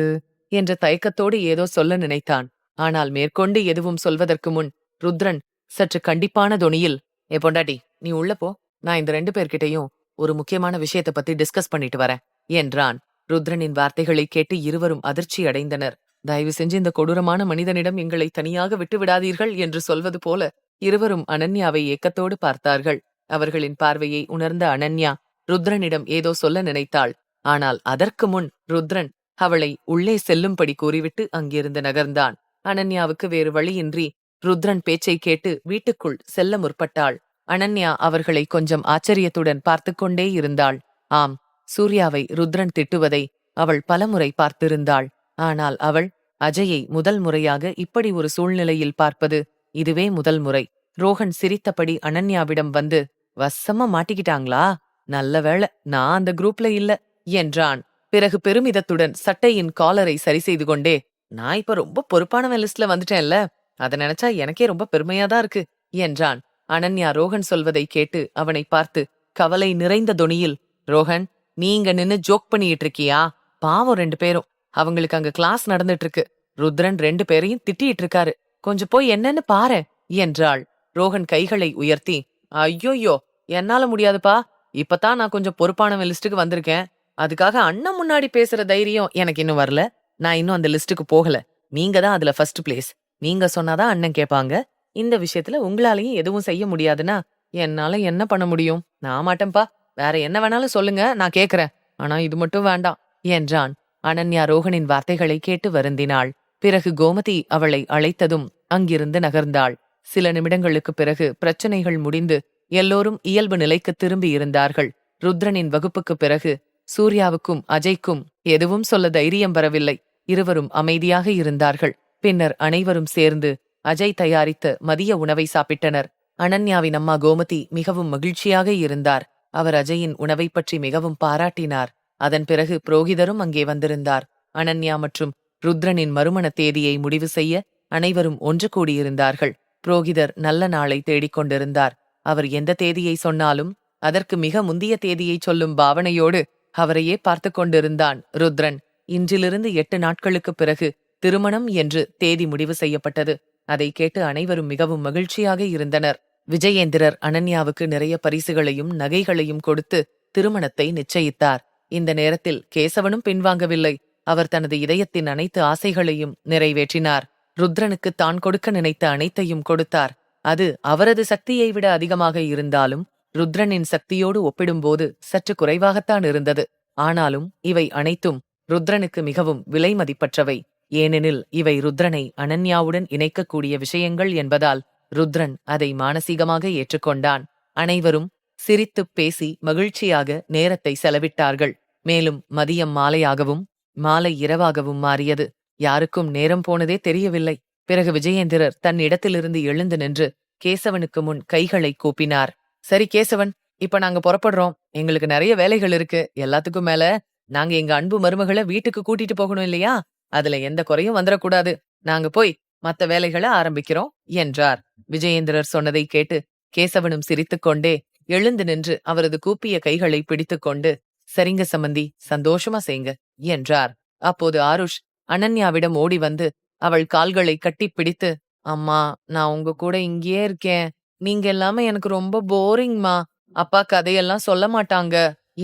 என்ற தயக்கத்தோடு ஏதோ சொல்ல நினைத்தான். ஆனால் மேற்கொண்டு எதுவும் சொல்வதற்கு முன் ருத்ரன் சற்று கண்டிப்பான தொனியில், "ஏ பொண்டாட்டி, நீ உள்ள போ. நான் இந்த 2 பேர்கிட்டயும் ஒரு முக்கியமான விஷயத்தை பத்தி டிஸ்கஸ் பண்ணிட்டு வரேன்" என்றான். ருத்ரனின் வார்த்தைகளை கேட்டு இருவரும் அதிர்ச்சி அடைந்தனர். "தயவு செஞ்சு இந்த கொடூரமான மனிதனிடம் எங்களை தனியாக விட்டு விடாதீர்கள்" என்று சொல்வது போல இருவரும் அனன்யாவை ஏக்கத்தோடு பார்த்தார்கள். அவர்களின் பார்வையை உணர்ந்த அனன்யா ருத்ரனிடம் ஏதோ சொல்ல நினைத்தாள். ஆனால் அதற்கு முன் ருத்ரன் அவளை உள்ளே செல்லும்படி கூறிவிட்டு அங்கிருந்து நகர்ந்தான். அனன்யாவுக்கு வேறு வழியின்றி ருத்ரன் பேச்சை கேட்டு வீட்டுக்குள் செல்ல முற்பட்டாள். அனன்யா அவர்களை கொஞ்சம் ஆச்சரியத்துடன் பார்த்து கொண்டே இருந்தாள். ஆம், சூர்யாவை ருத்ரன் திட்டுவதை அவள் பலமுறை பார்த்திருந்தாள். ஆனால் அவள் அஜயை முதல் முறையாக இப்படி ஒரு சூழ்நிலையில் பார்ப்பது இதுவே முதல் முறை. ரோஹன் சிரித்தபடி அனன்யாவிடம் வந்து, "வசமா மாட்டிக்கிட்டாங்களா? நல்ல வேளை நான் அந்த குரூப்ல இல்ல" என்றான். பிறகு பெருமிதத்துடன் சட்டையின் காலரை சரி செய்து கொண்டே, "நான் இப்ப ரொம்ப பொறுப்பானவன் லிஸ்ட்ல வந்துட்டேன்ல, அத நினைச்சா எனக்கே ரொம்ப பெருமையாதான் இருக்கு" என்றான். அனன்யா ரோஹன் சொல்வதை கேட்டு அவனை பார்த்து கவலை நிறைந்த தொனியில், "ரோஹன், நீ இங்க நின்னு ஜோக் பண்ணிட்டு இருக்கியா? பாவம் 2 பேரும். அவங்களுக்கு அங்க கிளாஸ் நடந்துட்டு இருக்கு. ருத்ரன் 2 பேரையும் திட்டிட்டு இருக்காரு. கொஞ்சம் போய் என்னன்னு பாரேன்" என்றாள். ரோஹன் கைகளை உயர்த்தி, "ஐயோயோ, என்னால முடியாதுப்பா. இப்பதான் நான் கொஞ்சம் பொறுப்பானவன் லிஸ்டுக்கு வந்திருக்கேன். அதுக்காக அண்ணன் முன்னாடி பேசுற தைரியம் எனக்கு இன்னும் வரல. நான் இன்னும் அந்த லிஸ்டுக்கு போகல. நீங்க தான் அதுல ஃபர்ஸ்ட் பிளேஸ். நீங்க சொன்னாதான் அண்ணன் கேட்பாங்க. இந்த விஷயத்துல உங்களாலையும் எதுவும் செய்ய முடியாதுன்னா என்னால என்ன பண்ண முடியும்? நான் மாட்டேன்பா. வேற என்ன வேணாலும் சொல்லுங்க, நான் கேக்குறேன். ஆனா இது மட்டும் வேண்டாம்" என்றான். அனன்யா ரோஹனின் வார்த்தைகளை கேட்டு வருந்தினாள். பிறகு கோமதி அவளை அழைத்ததும் அங்கிருந்து நகர்ந்தாள். சில நிமிடங்களுக்குப் பிறகு பிரச்சனைகள் முடிந்து எல்லோரும் இயல்பு நிலைக்கு திரும்பி இருந்தார்கள். ருத்ரனின் வகுப்புக்குப் பிறகு சூர்யாவுக்கும் அஜய்க்கும் எதுவும் சொல்ல தைரியம் வரவில்லை. இருவரும் அமைதியாக இருந்தார்கள். பின்னர் அனைவரும் சேர்ந்து அஜய் தயாரித்த மதிய உணவை சாப்பிட்டனர். அனன்யாவின் அம்மா கோமதி மிகவும் மகிழ்ச்சியாக இருந்தார். அவர் அஜயின் உணவைப் பற்றி மிகவும் பாராட்டினார். அதன் பிறகு புரோகிதரும் அங்கே வந்திருந்தார். அனன்யா மற்றும் ருத்ரனின் மறுமண தேதியை முடிவு செய்ய அனைவரும் ஒன்று கூடியிருந்தார்கள். புரோகிதர் நல்ல நாளை தேடிக் கொண்டிருந்தார். அவர் எந்த தேதியை சொன்னாலும் அதற்கு மிக முந்திய தேதியை சொல்லும் பாவனையோடு அவரையே பார்த்து கொண்டிருந்தான் ருத்ரன். இன்றிலிருந்து 8 நாட்களுக்குப் பிறகு திருமணம் என்று தேதி முடிவு செய்யப்பட்டது. அதை கேட்டு அனைவரும் மிகவும் மகிழ்ச்சியாக இருந்தனர். விஜயேந்திரர் அனன்யாவுக்கு நிறைய பரிசுகளையும் நகைகளையும் கொடுத்து திருமணத்தை நிச்சயித்தார். இந்த நேரத்தில் கேசவனும் பின்வாங்கவில்லை. அவர் தனது இதயத்தின் அனைத்து ஆசைகளையும் நிறைவேற்றினார். ருத்ரனுக்கு தான் கொடுக்க நினைத்த அனைத்தையும் கொடுத்தார். அது அவரது சக்தியை விட அதிகமாக இருந்தாலும் ருத்ரனின் சக்தியோடு ஒப்பிடும்போது சற்று குறைவாகத்தான் இருந்தது. ஆனாலும் இவை அனைத்தும் ருத்ரனுக்கு மிகவும் விலை மதிப்பற்றவை. ஏனெனில் இவை ருத்ரனை அனன்யாவுடன் இணைக்கக்கூடிய விஷயங்கள் என்பதால் ருத்ரன் அதை மானசீகமாக ஏற்றுக்கொண்டான். அனைவரும் சிரித்துப் பேசி மகிழ்ச்சியாக நேரத்தை செலவிட்டார்கள். மேலும் மதியம் மாலையாகவும் மாலை இரவாகவும் மாறியது. யாருக்கும் நேரம் போனதே தெரியவில்லை. பிறகு விஜயேந்திரர் தன் இடத்திலிருந்து எழுந்து நின்று கேசவனுக்கு முன் கைகளை கூப்பினார். "சரி கேசவன், இப்ப நாங்க புறப்படுறோம். எங்களுக்கு நிறைய வேலைகள் இருக்கு. எல்லாத்துக்கும் மேல நாங்க எங்க அன்பு மருமகளை வீட்டுக்கு கூட்டிட்டு போகணும் இல்லையா? அதுல எந்த குறையும் வந்துடக்கூடாது. நாங்க போய் மத்த வேலைகளை ஆரம்பிக்கிறோம்" என்றார். விஜயேந்திரர் சொன்னதை கேட்டு கேசவனும் சிரித்துக்கொண்டே எழுந்து நின்று அவரது கூப்பிய கைகளை பிடித்துக்கொண்டு, சரிங்க சம்பந்தி, சந்தோஷமா செய்ங்க என்றார். அப்போது ஆருஷ் அனன்யாவிடம் ஓடி வந்து அவள் கால்களை கட்டிப்பிடித்து, அம்மா, நான் உங்க கூட இங்கேயே இருக்கேன். நீங்க இல்லாம எனக்கு ரொம்ப போரிங்மா. அப்பா கதையெல்லாம் சொல்ல மாட்டாங்க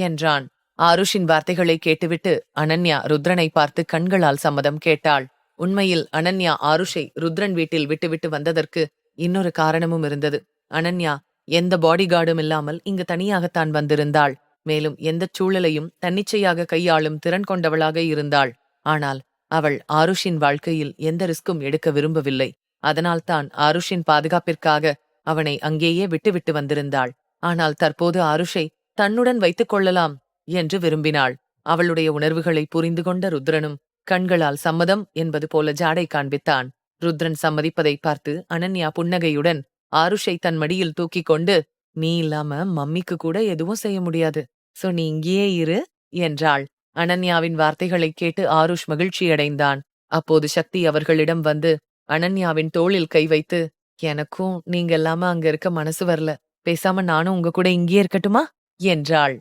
என்றான். ஆருஷின் வார்த்தைகளை கேட்டுவிட்டு அனன்யா ருத்ரனை பார்த்து கண்களால் சம்மதம் கேட்டாள். உண்மையில் அனன்யா ஆருஷை ருத்ரன் வீட்டில் விட்டுவிட்டு வந்ததற்கு இன்னொரு காரணமும் இருந்தது. அனன்யா எந்த பாடி கார்டும் இல்லாமல் இங்கு தனியாகத்தான் வந்திருந்தாள். மேலும் எந்தச் சூழலையும் தன்னிச்சையாக கையாளும் திறன் கொண்டவளாக இருந்தாள். ஆனால் அவள் ஆருஷின் வாழ்க்கையில் எந்த ரிஸ்கும் எடுக்க விரும்பவில்லை. அதனால்தான் ஆருஷின் பாதுகாப்பிற்காக அவனை அங்கேயே விட்டுவிட்டு வந்திருந்தாள். ஆனால் தற்போது ஆருஷை தன்னுடன் வைத்துக் கொள்ளலாம் என்று விரும்பினாள். அவளுடைய உணர்வுகளை புரிந்து கொண்ட ருத்ரனும் கண்களால் சம்மதம் என்பது போல ஜாடை காண்பித்தான். ருத்ரன் சம்மதிப்பதை பார்த்து அனன்யா புன்னகையுடன் ஆருஷை தன் மடியில் தூக்கிக் கொண்டு, நீ இல்லாம மம்மிக்கு கூட எதுவும் செய்ய முடியாது, சோ நீ இங்கேயே இரு என்றாள். அனன்யாவின் வார்த்தைகளை கேட்டு ஆருஷ் மகிழ்ச்சியடைந்தான். அப்போது சக்தி அவர்களிடம் வந்து அனன்யாவின் தோளில் கை வைத்து, எனக்கும் நீங்க இல்லாம அங்க இருக்க மனசு வரல, பேசாம நானும் உங்க கூட இங்கேயே இருக்கட்டுமா என்றாள்.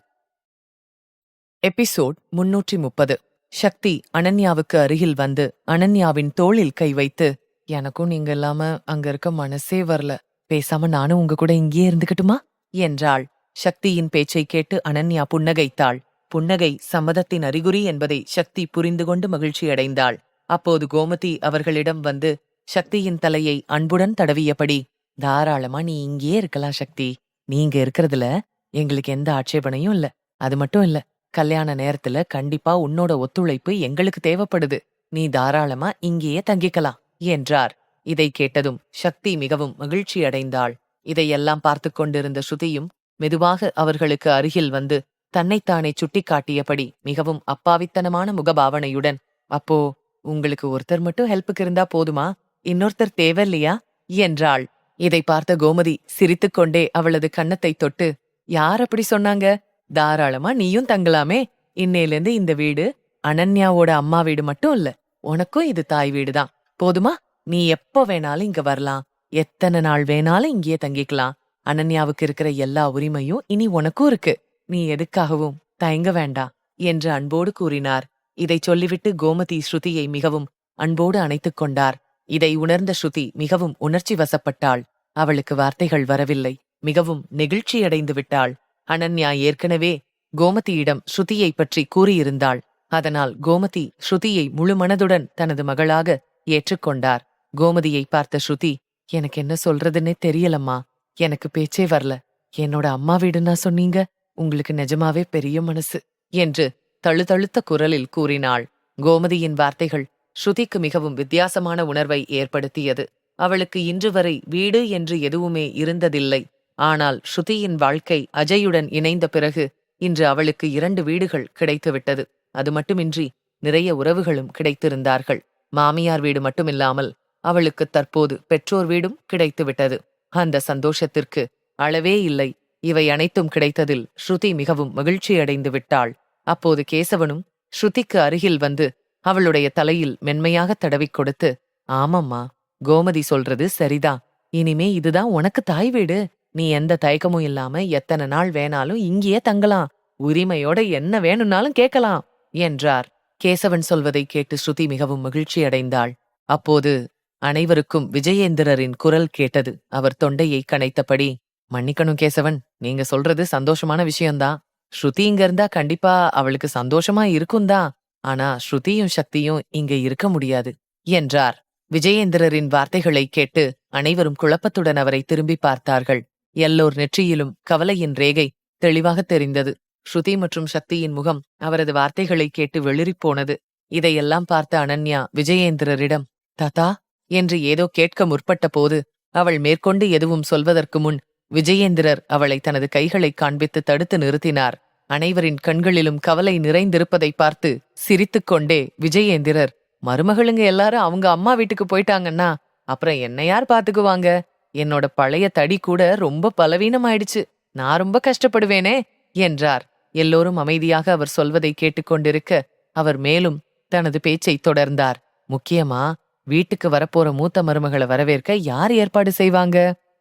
எபிசோட் 330. சக்தி அனன்யாவுக்கு அருகில் வந்து அனன்யாவின் தோளில் கை வைத்து, எனக்கும் நீங்க இல்லாம அங்க இருக்க மனசே வரல, பேசாம நானும் உங்க கூட இங்கேயே இருந்துக்கட்டுமா என்றாள். சக்தியின் பேச்சை கேட்டு அனன்யா புன்னகைத்தாள். புன்னகை சம்மதத்தின் அறிகுறி என்பதை சக்தி புரிந்து கொண்டு மகிழ்ச்சியடைந்தாள். அப்போது கோமதி அவர்களிடம் வந்து சக்தியின் தலையை அன்புடன் தடவியபடி, தாராளமா நீ இங்கேயே இருக்கலாம் சக்தி, நீங்க இருக்கிறதுல எங்களுக்கு எந்த ஆட்சேபனையும் இல்ல. அது மட்டும் இல்ல, கல்யாண நேரத்துல கண்டிப்பா உன்னோட ஒத்துழைப்பு எங்களுக்கு தேவைப்படுது, நீ தாராளமா இங்கேயே தங்கிக்கலாம் என்றார். இதை கேட்டதும் சக்தி மிகவும் மகிழ்ச்சியடைந்தாள். இதையெல்லாம் பார்த்து கொண்டிருந்த ஸ்ருதியும் மெதுவாக அவர்களுக்கு அருகில் வந்து தன்னைத்தானே சுட்டிக்காட்டியபடி மிகவும் அப்பாவித்தனமான முகபாவனையுடன், அப்போ உங்களுக்கு ஒருத்தர் மட்டும் ஹெல்ப்புக்கு இருந்தா போதுமா, இன்னொருத்தர் தேவையில்லையா என்றாள். இதை பார்த்த கோமதி சிரித்துக்கொண்டே அவளது கன்னத்தை தொட்டு, யார் அப்படி சொன்னாங்க, தாராளமா நீயும் தங்கலாமே, இன்னையிலேந்து இந்த வீடு அனன்யாவோட அம்மா வீடு மட்டும் இல்ல, உனக்கும் இது தாய் வீடுதான், போதுமா, நீ எப்போ வேணாலும் இங்க வரலாம், எத்தனை நாள் வேணாலும் இங்கேயே தங்கிக்கலாம், அனன்யாவுக்கு இருக்கிற எல்லா உரிமையும் இனி உனக்கும் இருக்கு, நீ எதுக்காகவும் தயங்க வேண்டாம் என்று அன்போடு கூறினார். இதை சொல்லிவிட்டு கோமதி ஸ்ருதியை மிகவும் அன்போடு அணைத்துக் கொண்டார். இதை உணர்ந்த ஸ்ருதி மிகவும் உணர்ச்சி வசப்பட்டாள். அவளுக்கு வார்த்தைகள் வரவில்லை. மிகவும் நெகிழ்ச்சியடைந்து விட்டாள். அனன்யா ஏற்கனவே கோமதியிடம் ஸ்ருதியை பற்றி கூறியிருந்தாள். அதனால் கோமதி ஸ்ருதியை முழு மனதுடன் தனது மகளாக ஏற்றுக்கொண்டார். கோமதியை பார்த்த ஸ்ருதி, எனக்கு என்ன சொல்றதுன்னே தெரியலம்மா, எனக்கு பேச்சே வரல, என்னோட அம்மா வீடுன்னா சொன்னீங்க, உங்களுக்கு நிஜமாவே பெரிய மனசு என்று தழுதழுத்த குரலில் கூறினாள். கோமதியின் வார்த்தைகள் ஸ்ருதிக்கு மிகவும் வித்தியாசமான உணர்வை ஏற்படுத்தியது. அவளுக்கு இன்று வரை வீடு என்று எதுவுமே இருந்ததில்லை. ஆனால் ஸ்ருதியின் வாழ்க்கை அஜயுடன் இணைந்த பிறகு இன்று அவளுக்கு 2 வீடுகள் கிடைத்துவிட்டது. அது மட்டுமின்றி நிறைய உறவுகளும் கிடைத்திருந்தார்கள். மாமியார் வீடு மட்டுமில்லாமல் அவளுக்கு தற்போது பெற்றோர் வீடும் கிடைத்துவிட்டது. அந்த சந்தோஷத்திற்கு அளவே இல்லை. இவை அனைத்தும் கிடைத்ததில் ஸ்ருதி மிகவும் மகிழ்ச்சியடைந்து விட்டாள். அப்போது கேசவனும் ஸ்ருதிக்கு அருகில் வந்து அவளுடைய தலையில் மென்மையாக தடவிக் கொடுத்து, ஆமம்மா, கோமதி சொல்றது சரிதான், இனிமே இதுதான் உனக்கு தாய் வீடு, நீ எந்த தயக்கமும் இல்லாம எத்தனை நாள் வேணாலும் இங்கேயே தங்கலாம், உரிமையோட என்ன வேணும்னாலும் கேட்கலாம் என்றார். கேசவன் சொல்வதை கேட்டு ஸ்ருதி மிகவும் மகிழ்ச்சியடைந்தாள். அப்போது அனைவருக்கும் விஜயேந்திரரின் குரல் கேட்டது. அவர் தொண்டையை கனைத்தபடி, மன்னிக்கணும் கேசவன், நீங்க சொல்றது சந்தோஷமான விஷயம்தான், ஸ்ருதி இங்க இருந்தா கண்டிப்பா அவளுக்கு சந்தோஷமா இருக்கும்தான், ஆனா ஸ்ருதியும் சக்தியும் இங்க இருக்க முடியாது என்றார். விஜயேந்திரரின் வார்த்தைகளை கேட்டு அனைவரும் குழப்பத்துடன் அவரை திரும்பி பார்த்தார்கள். எல்லோர் நெற்றியிலும் கவலையின் ரேகை தெளிவாக தெரிந்தது. ஸ்ருதி மற்றும் சக்தியின் முகம் அவரது வார்த்தைகளை கேட்டு வெளிறிப்போனது. இதையெல்லாம் பார்த்த அனன்யா விஜயேந்திரரிடம், தாத்தா என்று ஏதோ கேட்க முற்பட்ட போது அவள் மேற்கொண்டு எதுவும் சொல்வதற்கு முன் விஜயேந்திரர் அவளை தனது கைகளை காண்பித்து தடுத்து நிறுத்தினார். அனைவரின் கண்களிலும் கவலை நிறைந்திருப்பதை பார்த்து சிரித்துக்கொண்டே விஜயேந்திரர், மருமகளுங்க எல்லாரும் அவங்க அம்மா வீட்டுக்கு போயிட்டாங்கன்னா அப்புறம் என்ன யார் பாத்துக்குவாங்க, என்னோட பழைய தடி கூட ரொம்ப பலவீனமாயிடுச்சு, நான் ரொம்ப கஷ்டப்படுவேனே என்றார். எல்லோரும் அமைதியாக அவர் சொல்வதை கேட்டுக்கொண்டிருக்க அவர் மேலும் தனது பேச்சை தொடர்ந்தார். முக்கியமா வீட்டுக்கு வரப்போற மூத்த மருமகளை வரவேற்க யார் ஏற்பாடு செய்வாங்க?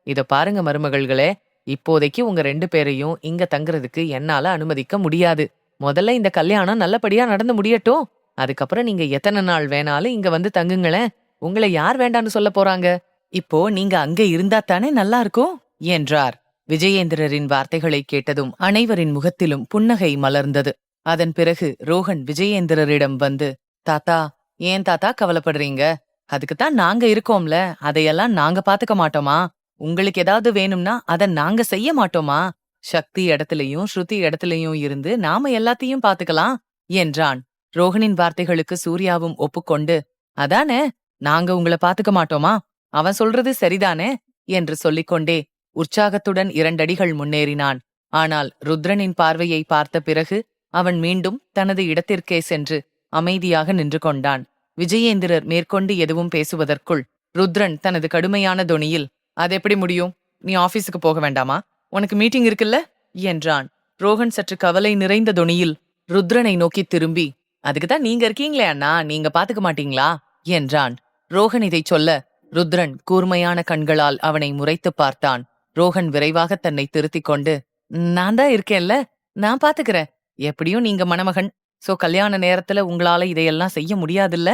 இத பாருங்க மருமகள்களே, இப்போதைக்கு உங்க 2 பேரையும் இங்க தங்குறதுக்கு என்னால அனுமதிக்க முடியாது. முதல்ல இந்த கல்யாணம் நல்லபடியா நடந்து முடியட்டும். அதுக்கப்புறம் நீங்க எத்தனை நாள் வேணாலும் இங்க வந்து தங்குங்களேன். உங்களை யார் வேண்டான்னு சொல்லப் போறாங்க? இப்போ நீங்க அங்க இருந்தா தானே நல்லா இருக்கும் என்றார். விஜயேந்திரரின் வார்த்தைகளை கேட்டதும் அனைவரின் முகத்திலும் புன்னகை மலர்ந்தது. அதன் பிறகு ரோஹன் விஜயேந்திரரிடம் வந்து, தாத்தா, ஏன் தாத்தா கவலைப்படுறீங்க? அதுக்குத்தான் நாங்க இருக்கோம்ல, அதையெல்லாம் நாங்க பாத்துக்க மாட்டோமா? உங்களுக்கு ஏதாவது வேணும்னா அத நாங்க செய்ய மாட்டோமா? சக்தி இடத்திலையும் ஸ்ருதி இடத்திலையும் இருந்து நாம எல்லாத்தையும் பாத்துக்கலாம் என்றான். ரோஹனின் வார்த்தைகளுக்கு சூர்யாவும் ஒப்புக்கொண்டு, அதானே, நாங்க உங்கள பாத்துக்க மாட்டோமா? அவன் சொல்றது சரிதானே என்று சொல்லிக்கொண்டே உற்சாகத்துடன் 2 அடிகள் முன்னேறினான். ஆனால் ருத்ரனின் பார்வையை பார்த்த பிறகு அவன் மீண்டும் தனது இடத்திற்கே சென்று அமைதியாக நின்று கொண்டான். விஜயேந்திரர் மேற்கொண்டு எதுவும் பேசுவதற்குள் ருத்ரன் தனது கடுமையான தொனியில், அது எப்படி முடியும்? நீ ஆபீஸுக்கு போக வேண்டாமா? உனக்கு மீட்டிங் இருக்குல்ல என்றான். ரோஹன் சற்று கவலை நிறைந்த தொனியில் ருத்ரனை நோக்கி திரும்பி, அதுக்குதான் நீங்க இருக்கீங்களே அண்ணா, நீங்க பாத்துக்க மாட்டீங்களா என்றான். ரோஹன் இதை சொல்ல ருத்ரன் கூர்மையான கண்களால் அவனை முறைத்து பார்த்தான். ரோஹன் விரைவாக தன்னை திருத்திக் கொண்டு, நான் தான் இருக்கேன்ல, நான் பாத்துக்கிறேன். எப்படியும் நீங்க மணமகன், சோ கல்யாண நேரத்துல உங்களால இதையெல்லாம் செய்ய முடியாதுல்ல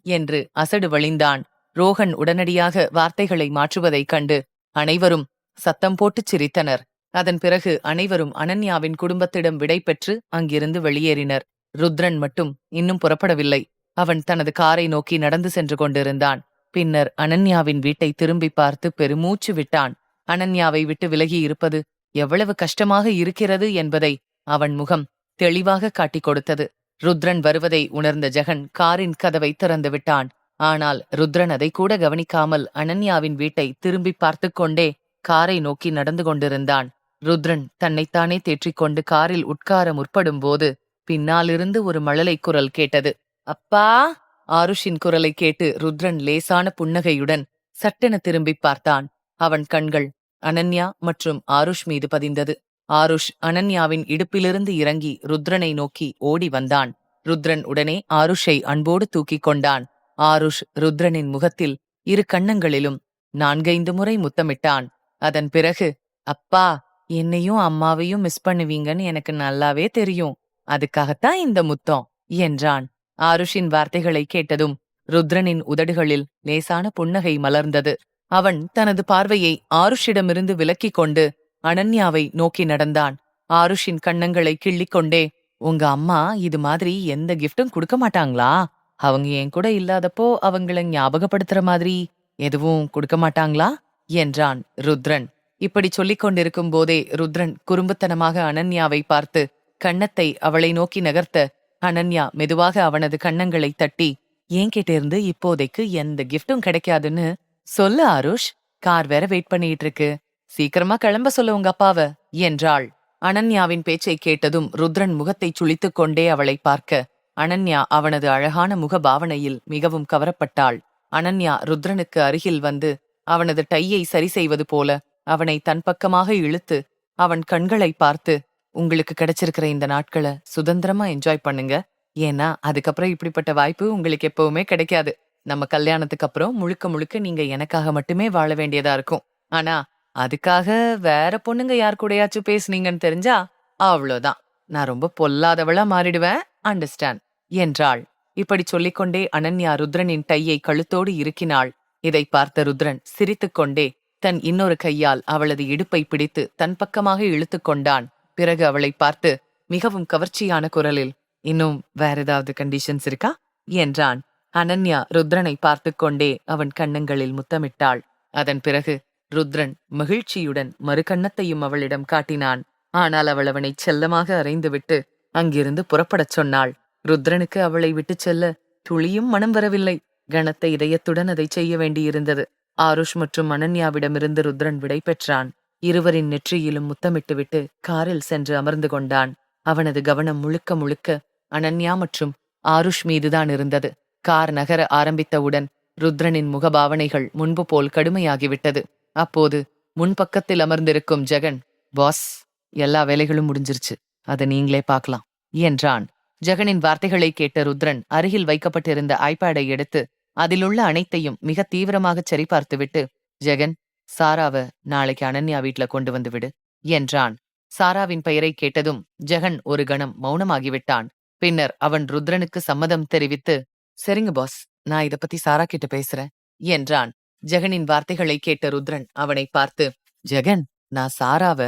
என்று அசடு வழிந்தான். ரோஹன் உடனடியாக வார்த்தைகளை மாற்றுவதைக் கண்டு அனைவரும் சத்தம் போட்டுச் சிரித்தனர். அதன் பிறகு அனைவரும் அனன்யாவின் குடும்பத்திடம் விடை பெற்று அங்கிருந்து வெளியேறினர். ருத்ரன் மட்டும் இன்னும் புறப்படவில்லை. அவன் தனது காரை நோக்கி நடந்து சென்று கொண்டிருந்தான். பின்னர் அனன்யாவின் வீட்டை திரும்பி பார்த்து பெருமூச்சு விட்டான். அனன்யாவை விட்டு விலகி இருப்பது எவ்வளவு கஷ்டமாக இருக்கிறது என்பதை அவன் முகம் தெளிவாக காட்டிக் கொடுத்தது. ருத்ரன் வருவதை உணர்ந்த ஜெகன் காரின் கதவை திறந்து விட்டான். ஆனால் ருத்ரன் அதை கூட கவனிக்காமல் அனன்யாவின் வீட்டை திரும்பி பார்த்து கொண்டே காரை நோக்கி நடந்து கொண்டிருந்தான். ருத்ரன் தன்னைத்தானே தேற்றிக்கொண்டு காரில் உட்கார முற்படும் போது பின்னாலிருந்து ஒரு மழலை குரல் கேட்டது. அப்பா! ஆருஷின் குரலை கேட்டு ருத்ரன் லேசான புன்னகையுடன் சட்டென திரும்பி பார்த்தான். அவன் கண்கள் அனன்யா மற்றும் ஆருஷ் மீது பதிந்தது. ஆருஷ் அனன்யாவின் இடுப்பிலிருந்து இறங்கி ருத்ரனை நோக்கி ஓடி வந்தான். ருத்ரன் உடனே ஆருஷை அன்போடு தூக்கிக் கொண்டான். ஆருஷ் ருத்ரனின் முகத்தில் 2 கன்னங்களிலும் 4-5 முறை முத்தமிட்டான். அதன் பிறகு, அப்பா, என்னையும் அம்மாவையும் மிஸ் பண்ணுவீங்கன்னு எனக்கு நல்லாவே தெரியும், அதுக்காகத்தான் இந்த முத்தம் என்றான். ஆருஷின் வார்த்தைகளை கேட்டதும் ருத்ரனின் உதடுகளில் லேசான புன்னகை மலர்ந்தது. அவன் தனது பார்வையை ஆருஷிடமிருந்து விலக்கிக் கொண்டு அனன்யாவை நோக்கி நடந்தான். ஆருஷின் கன்னங்களை கிள்ளிக்கொண்டே, உங்க அம்மா இது மாதிரி எந்த கிஃப்டும் கொடுக்க மாட்டாங்களா? அவங்க என் கூட இல்லாதப்போ அவங்கள ஞாபகப்படுத்துற மாதிரி எதுவும் கொடுக்க மாட்டாங்களா என்றான் ருத்ரன். இப்படி சொல்லிக் கொண்டிருக்கும் போதே ருத்ரன் குறும்புத்தனமாக அனன்யாவை பார்த்து கன்னத்தை அவளை நோக்கி நகர்த்த, அனன்யா மெதுவாக அவனது கன்னங்களை தட்டி, என்கிட்டேருந்து இப்போதைக்கு எந்த கிஃப்டும் கிடைக்காதுன்னு சொல்லு ஆருஷ், கார் வேற வெயிட் பண்ணிட்டு இருக்கு, சீக்கிரமா கிளம்ப சொல்ல உங்க அப்பாவ என்றாள். அனன்யாவின் பேச்சை கேட்டதும் ருத்ரன் முகத்தை சுளித்துக் கொண்டே அவளை பார்க்க அனன்யா அவனது அழகான முக பாவனையில் மிகவும் கவரப்பட்டாள். அனன்யா ருத்ரனுக்கு அருகில் வந்து அவனது டையை சரி செய்வது போல அவனை தன் பக்கமாக இழுத்து அவன் கண்களை பார்த்து, உங்களுக்கு கிடைச்சிருக்கிற இந்த நாட்களை சுதந்திரமா என்ஜாய் பண்ணுங்க. ஏன்னா அதுக்கப்புறம் இப்படிப்பட்ட வாய்ப்பு உங்களுக்கு எப்பவுமே கிடைக்காது. நம்ம கல்யாணத்துக்கு அப்புறம் முழுக்க முழுக்க நீங்க எனக்காக மட்டுமே வாழ வேண்டியதா இருக்கும். ஆனா அதுக்காக வேற பொண்ணுங்க யார் கூடயாச்சும் பேசுனீங்கன்னு தெரிஞ்சா அவ்வளோதான், நான் ரொம்ப பொல்லாதவளா மாறிடுவேன், அண்டர்ஸ்டாண்ட் என்றாள். இப்படி சொல்லிக்கொண்டே அனன்யா ருத்ரனின் டையை கழுத்தோடு இறுக்கினாள். இதை பார்த்த ருத்ரன் சிரித்துக்கொண்டே தன் இன்னொரு கையால் அவளது இடுப்பை பிடித்து தன் பக்கமாக இழுத்து கொண்டான். பிறகு அவளை பார்த்து மிகவும் கவர்ச்சியான குரலில், இன்னும் வேற ஏதாவது கண்டிஷன்ஸ் இருக்கா என்றான். அனன்யா ருத்ரனை பார்த்து கொண்டே அவன் கன்னங்களில் முத்தமிட்டாள். அதன் பிறகு ருத்ரன் மகிழ்ச்சியுடன் மறு கன்னத்தையும் அவளிடம் காட்டினான். ஆனால் அவள் அவனை செல்லமாக அறைந்துவிட்டு அங்கிருந்து புறப்படச் சொன்னாள். ருத்ரனுக்கு அவளை விட்டுச் செல்ல துளியும் மனம் வரவில்லை. கனத்த இதயத்துடன் அதை செய்ய வேண்டியிருந்தது. ஆருஷ் மற்றும் அனன்யாவிடமிருந்து ருத்ரன் விடை பெற்றான். இருவரின் நெற்றியிலும் முத்தமிட்டுவிட்டு காரில் சென்று அமர்ந்து கொண்டான். அவனது கவனம் முழுக்க முழுக்க அனன்யா மற்றும் ஆருஷ் மீதுதான் இருந்தது. கார் நகர ஆரம்பித்தவுடன் ருத்ரனின் முகபாவனைகள் முன்பு போல் கடுமையாகிவிட்டது. அப்போது முன்பக்கத்தில் அமர்ந்திருக்கும் ஜெகன், பாஸ், எல்லா வேலைகளும் முடிஞ்சிருச்சு, அதை நீங்களே பார்க்கலாம் என்றான். ஜெகனின் வார்த்தைகளை கேட்ட ருத்ரன் அருகில் வைக்கப்பட்டிருந்த ஐபேடை எடுத்து அதிலுள்ள அனைத்தையும் மிக தீவிரமாகச் சரிபார்த்துவிட்டு, ஜெகன், சாராவ நாளைக்கு அனன்யா வீட்ல கொண்டு வந்து விடு என்றான். சாராவின் பெயரை கேட்டதும் ஜெகன் ஒரு கணம் மௌனமாகிவிட்டான். பின்னர் அவன் ருத்ரனுக்கு சம்மதம் தெரிவித்து, சரிங்க பாஸ், நான் இத பத்தி சாரா கிட்ட பேசுறேன் என்றான். ஜெகனின் வார்த்தைகளை கேட்ட ருத்ரன் அவனை பார்த்து, ஜெகன், நான் சாராவ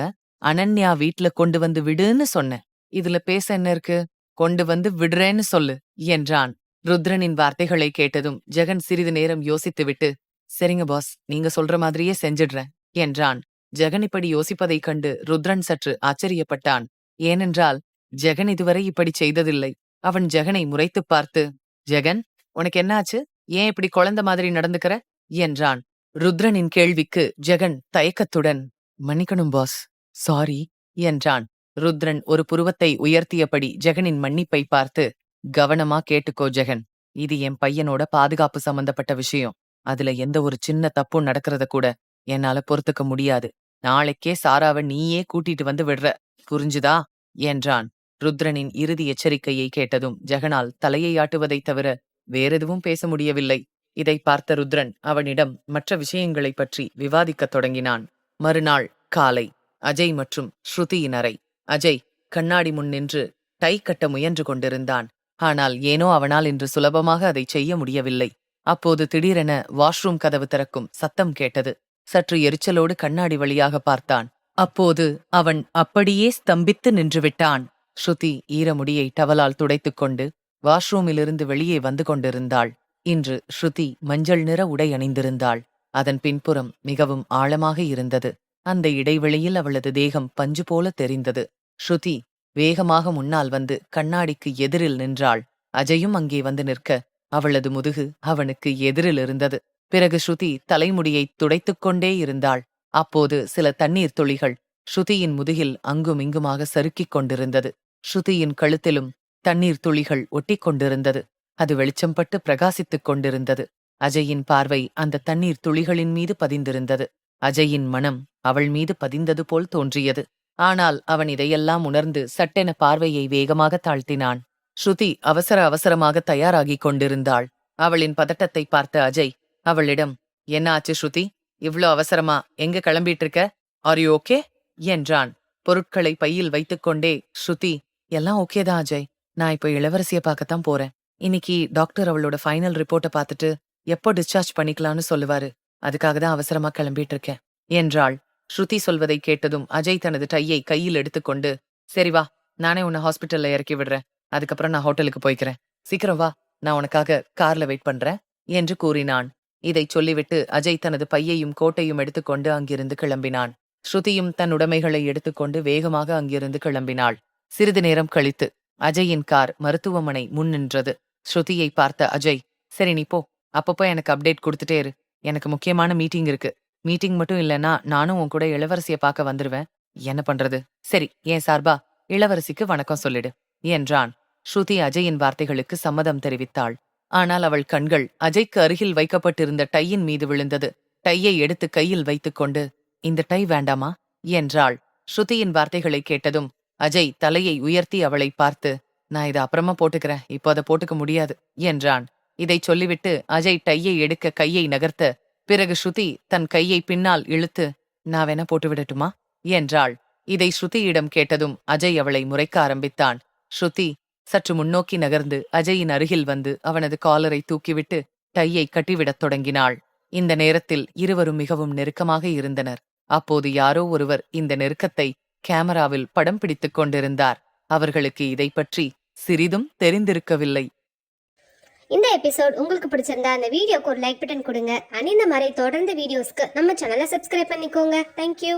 அனன்யா வீட்ல கொண்டு வந்து விடுன்னு சொன்னேன். இதுல பேச என்ன இருக்கு? கொண்டு வந்து விடுறேன்னு சொல்லு என்றான். ருத்ரனின் வார்த்தைகளை கேட்டதும் ஜெகன் சிறிது நேரம் யோசித்துவிட்டு, சரிங்க பாஸ், நீங்க சொல்ற மாதிரியே செஞ்சிடுறேன் என்றான். ஜெகன் இப்படி யோசிப்பதைக் கண்டு ருத்ரன் சற்று ஆச்சரியப்பட்டான். ஏனென்றால் ஜெகன் இதுவரை இப்படி செய்ததில்லை. அவன் ஜெகனை முறைத்துப் பார்த்து, ஜெகன், உனக்கு என்னாச்சு? ஏன் இப்படி குழந்தை மாதிரி நடந்துக்கிற என்றான். ருத்ரனின் கேள்விக்கு ஜெகன் தயக்கத்துடன், மன்னிக்கணும் பாஸ், சாரி என்றான். ருத்ரன் ஒரு புருவத்தை உயர்த்தியபடி ஜெகனின் மன்னிப்பை பார்த்து, கவனமா கேட்டுக்கோ ஜெகன், இது என் பையனோட பாதுகாப்பு சம்பந்தப்பட்ட விஷயம். அதுல எந்த ஒரு சின்ன தப்பும் நடக்கிறத கூட என்னால பொறுத்துக்க முடியாது. நாளைக்கே சாராவ நீயே கூட்டிட்டு வந்து விடுற, புரிஞ்சுதா என்றான். ருத்ரனின் இறுதி எச்சரிக்கையை கேட்டதும் ஜெகனால் தலையை ஆட்டுவதைத் தவிர வேறெதுவும் பேச முடியவில்லை. இதை பார்த்த ருத்ரன் அவனிடம் மற்ற விஷயங்களைப் பற்றி விவாதிக்கத் தொடங்கினான். மறுநாள் காலை அஜய் மற்றும் ஸ்ருதியின் அறை. அஜய் கண்ணாடி முன் நின்று டை கட்ட முயன்று கொண்டிருந்தான். ஆனால் ஏனோ அவனால் இன்று சுலபமாக அதை செய்ய முடியவில்லை. அப்போது திடீரென வாஷ்ரூம் கதவு திறக்கும் சத்தம் கேட்டது. சற்று எரிச்சலோடு கண்ணாடி வழியாக பார்த்தான். அப்போது அவன் அப்படியே ஸ்தம்பித்து நின்றுவிட்டான். ஸ்ருதி ஈரமுடியை டவலால் துடைத்துக்கொண்டு வாஷ்ரூமிலிருந்து வெளியே வந்து கொண்டிருந்தாள். இன்று ஸ்ருதி மஞ்சள் நிற உடை அணிந்திருந்தாள். அதன் பின்புறம் மிகவும் ஆழமாக இருந்தது. அந்த இடைவெளியில் அவளது தேகம் பஞ்சு போல தெரிந்தது. ஸ்ருதி வேகமாக முன்னால் வந்து கண்ணாடிக்கு எதிரில் நின்றாள். அஜயும் அங்கே வந்து நிற்க அவளது முதுகு அவனுக்கு எதிரில் இருந்தது. பிறகு ஸ்ருதி தலைமுடியை துடைத்துக்கொண்டே இருந்தாள். அப்போது சில தண்ணீர் துளிகள் ஸ்ருதியின் முதுகில் அங்குமிங்குமாக சறுக்கிக் கொண்டிருந்தது. ஸ்ருதியின் கழுத்திலும் தண்ணீர் துளிகள் ஒட்டிக் கொண்டிருந்தது. அது வெளிச்சம் பட்டு பிரகாசித்துக் கொண்டிருந்தது. அஜயின் பார்வை அந்த தண்ணீர் துளிகளின் மீது பதிந்திருந்தது. அஜயின் மனம் அவள் மீது பதிந்தது போல் தோன்றியது. ஆனால் அவன் இதையெல்லாம் உணர்ந்து சட்டென பார்வையை வேகமாக தாழ்த்தினான். ஸ்ருதி அவசர அவசரமாக தயாராகிக் கொண்டிருந்தாள். அவளின் பதட்டத்தை பார்த்த அஜய் அவளிடம், என்ன ஆச்சு ஸ்ருதி? இவ்ளோ அவசரமா எங்க கிளம்பிட்டு இருக்க? ஆர் யூ ஓகே என்றான். பொருட்களை பையில் வைத்துக்கொண்டே ஸ்ருதி, எல்லாம் ஓகேதான் அஜய், நான் இப்போ இளவரசிய பார்க்கத்தான் போறேன். இன்னைக்கு டாக்டர் அவளோட ஃபைனல் ரிப்போர்ட்டை பார்த்துட்டு எப்போ டிஸ்சார்ஜ் பண்ணிக்கலாம்னு சொல்லுவாரு. அதுக்காக தான் அவசரமா கிளம்பிட்டு இருக்கேன் என்றாள். ஸ்ருதி சொல்வதை கேட்டதும் அஜய் தனது டையை கையில் எடுத்துக்கொண்டு, சரி வா, நானே உன்னை ஹாஸ்பிட்டல்ல இறக்கி விடுறேன். அதுக்கப்புறம் நான் ஹோட்டலுக்கு போய்க்கிறேன். சீக்கிரம் வா, நான் உனக்காக கார்ல வெயிட் பண்றேன் என்று கூறினான். இதைச் சொல்லிவிட்டு அஜய் தனது பையையும் கோட்டையும் எடுத்துக்கொண்டு அங்கிருந்து கிளம்பினான். ஸ்ருதியும் தன் உடைமைகளை எடுத்துக்கொண்டு வேகமாக அங்கிருந்து கிளம்பினாள். சிறிது நேரம் கழித்து அஜயின் கார் மருத்துவமனை முன் நின்றது. ஸ்ருதியை பார்த்த அஜய், சரி நீ போ, அப்பப்போ எனக்கு அப்டேட் கொடுத்துட்டே இரு. எனக்கு முக்கியமான மீட்டிங் இருக்கு. மீட்டிங் மட்டும் இல்லைன்னா நானும் உன் கூட இளவரசிய பார்க்க வந்துருவேன். என்ன பண்றது? சரி, என் சார்பா இளவரசிக்கு வணக்கம் சொல்லிடு என்றான். ஸ்ருதி அஜயின் வார்த்தைகளுக்கு சம்மதம் தெரிவித்தாள். ஆனால் அவள் கண்கள் அஜய்க்கு அருகில் வைக்கப்பட்டிருந்த டையின் மீது விழுந்தது. டையை எடுத்து கையில் வைத்துக்கொண்டு, இந்த டை வேண்டாமா என்றாள். ஸ்ருதியின் வார்த்தைகளை கேட்டதும் அஜய் தலையை உயர்த்தி அவளை பார்த்து, நான் இதை அப்புறமா போட்டுக்கிறேன், இப்போ அதை போட்டுக்க முடியாது என்றான். இதைச் சொல்லிவிட்டு அஜய் டையை எடுக்க கையை நகர்த்த, பிறகு ஸ்ருதி தன் கையை பின்னால் இழுத்து, நான் வேணா போட்டு விடட்டுமா என்றாள். இதை ஸ்ருதியிடம் கேட்டதும் அஜய் அவளை முறைக்க ஆரம்பித்தான். ஸ்ருதி சற்று முன்னோக்கி நகர்ந்து அஜயின் அருகில் வந்து அவனது காலரை தூக்கிவிட்டு டையை கட்டிவிடத் தொடங்கினாள். இந்த நேரத்தில் இருவரும் மிகவும் நெருக்கமாக இருந்தனர். அப்போது யாரோ ஒருவர் இந்த நெருக்கத்தை கேமராவில் படம் பிடித்துக் கொண்டிருந்தார். அவர்களுக்கு இதை பற்றி சிறிதும் தெரிந்திருக்கவில்லை. இந்த எபிசோட் உங்களுக்கு பிடிச்சிருந்தா அந்த வீடியோக்கு ஒரு லைக் பட்டன் கொடுங்க. அண்ட் இந்த மாதிரி தொடர்ந்து வீடியோஸ்க்கு நம்ம சேனலை சப்ஸ்கிரைப் பண்ணிக்கோங்க. தேங்க்யூ.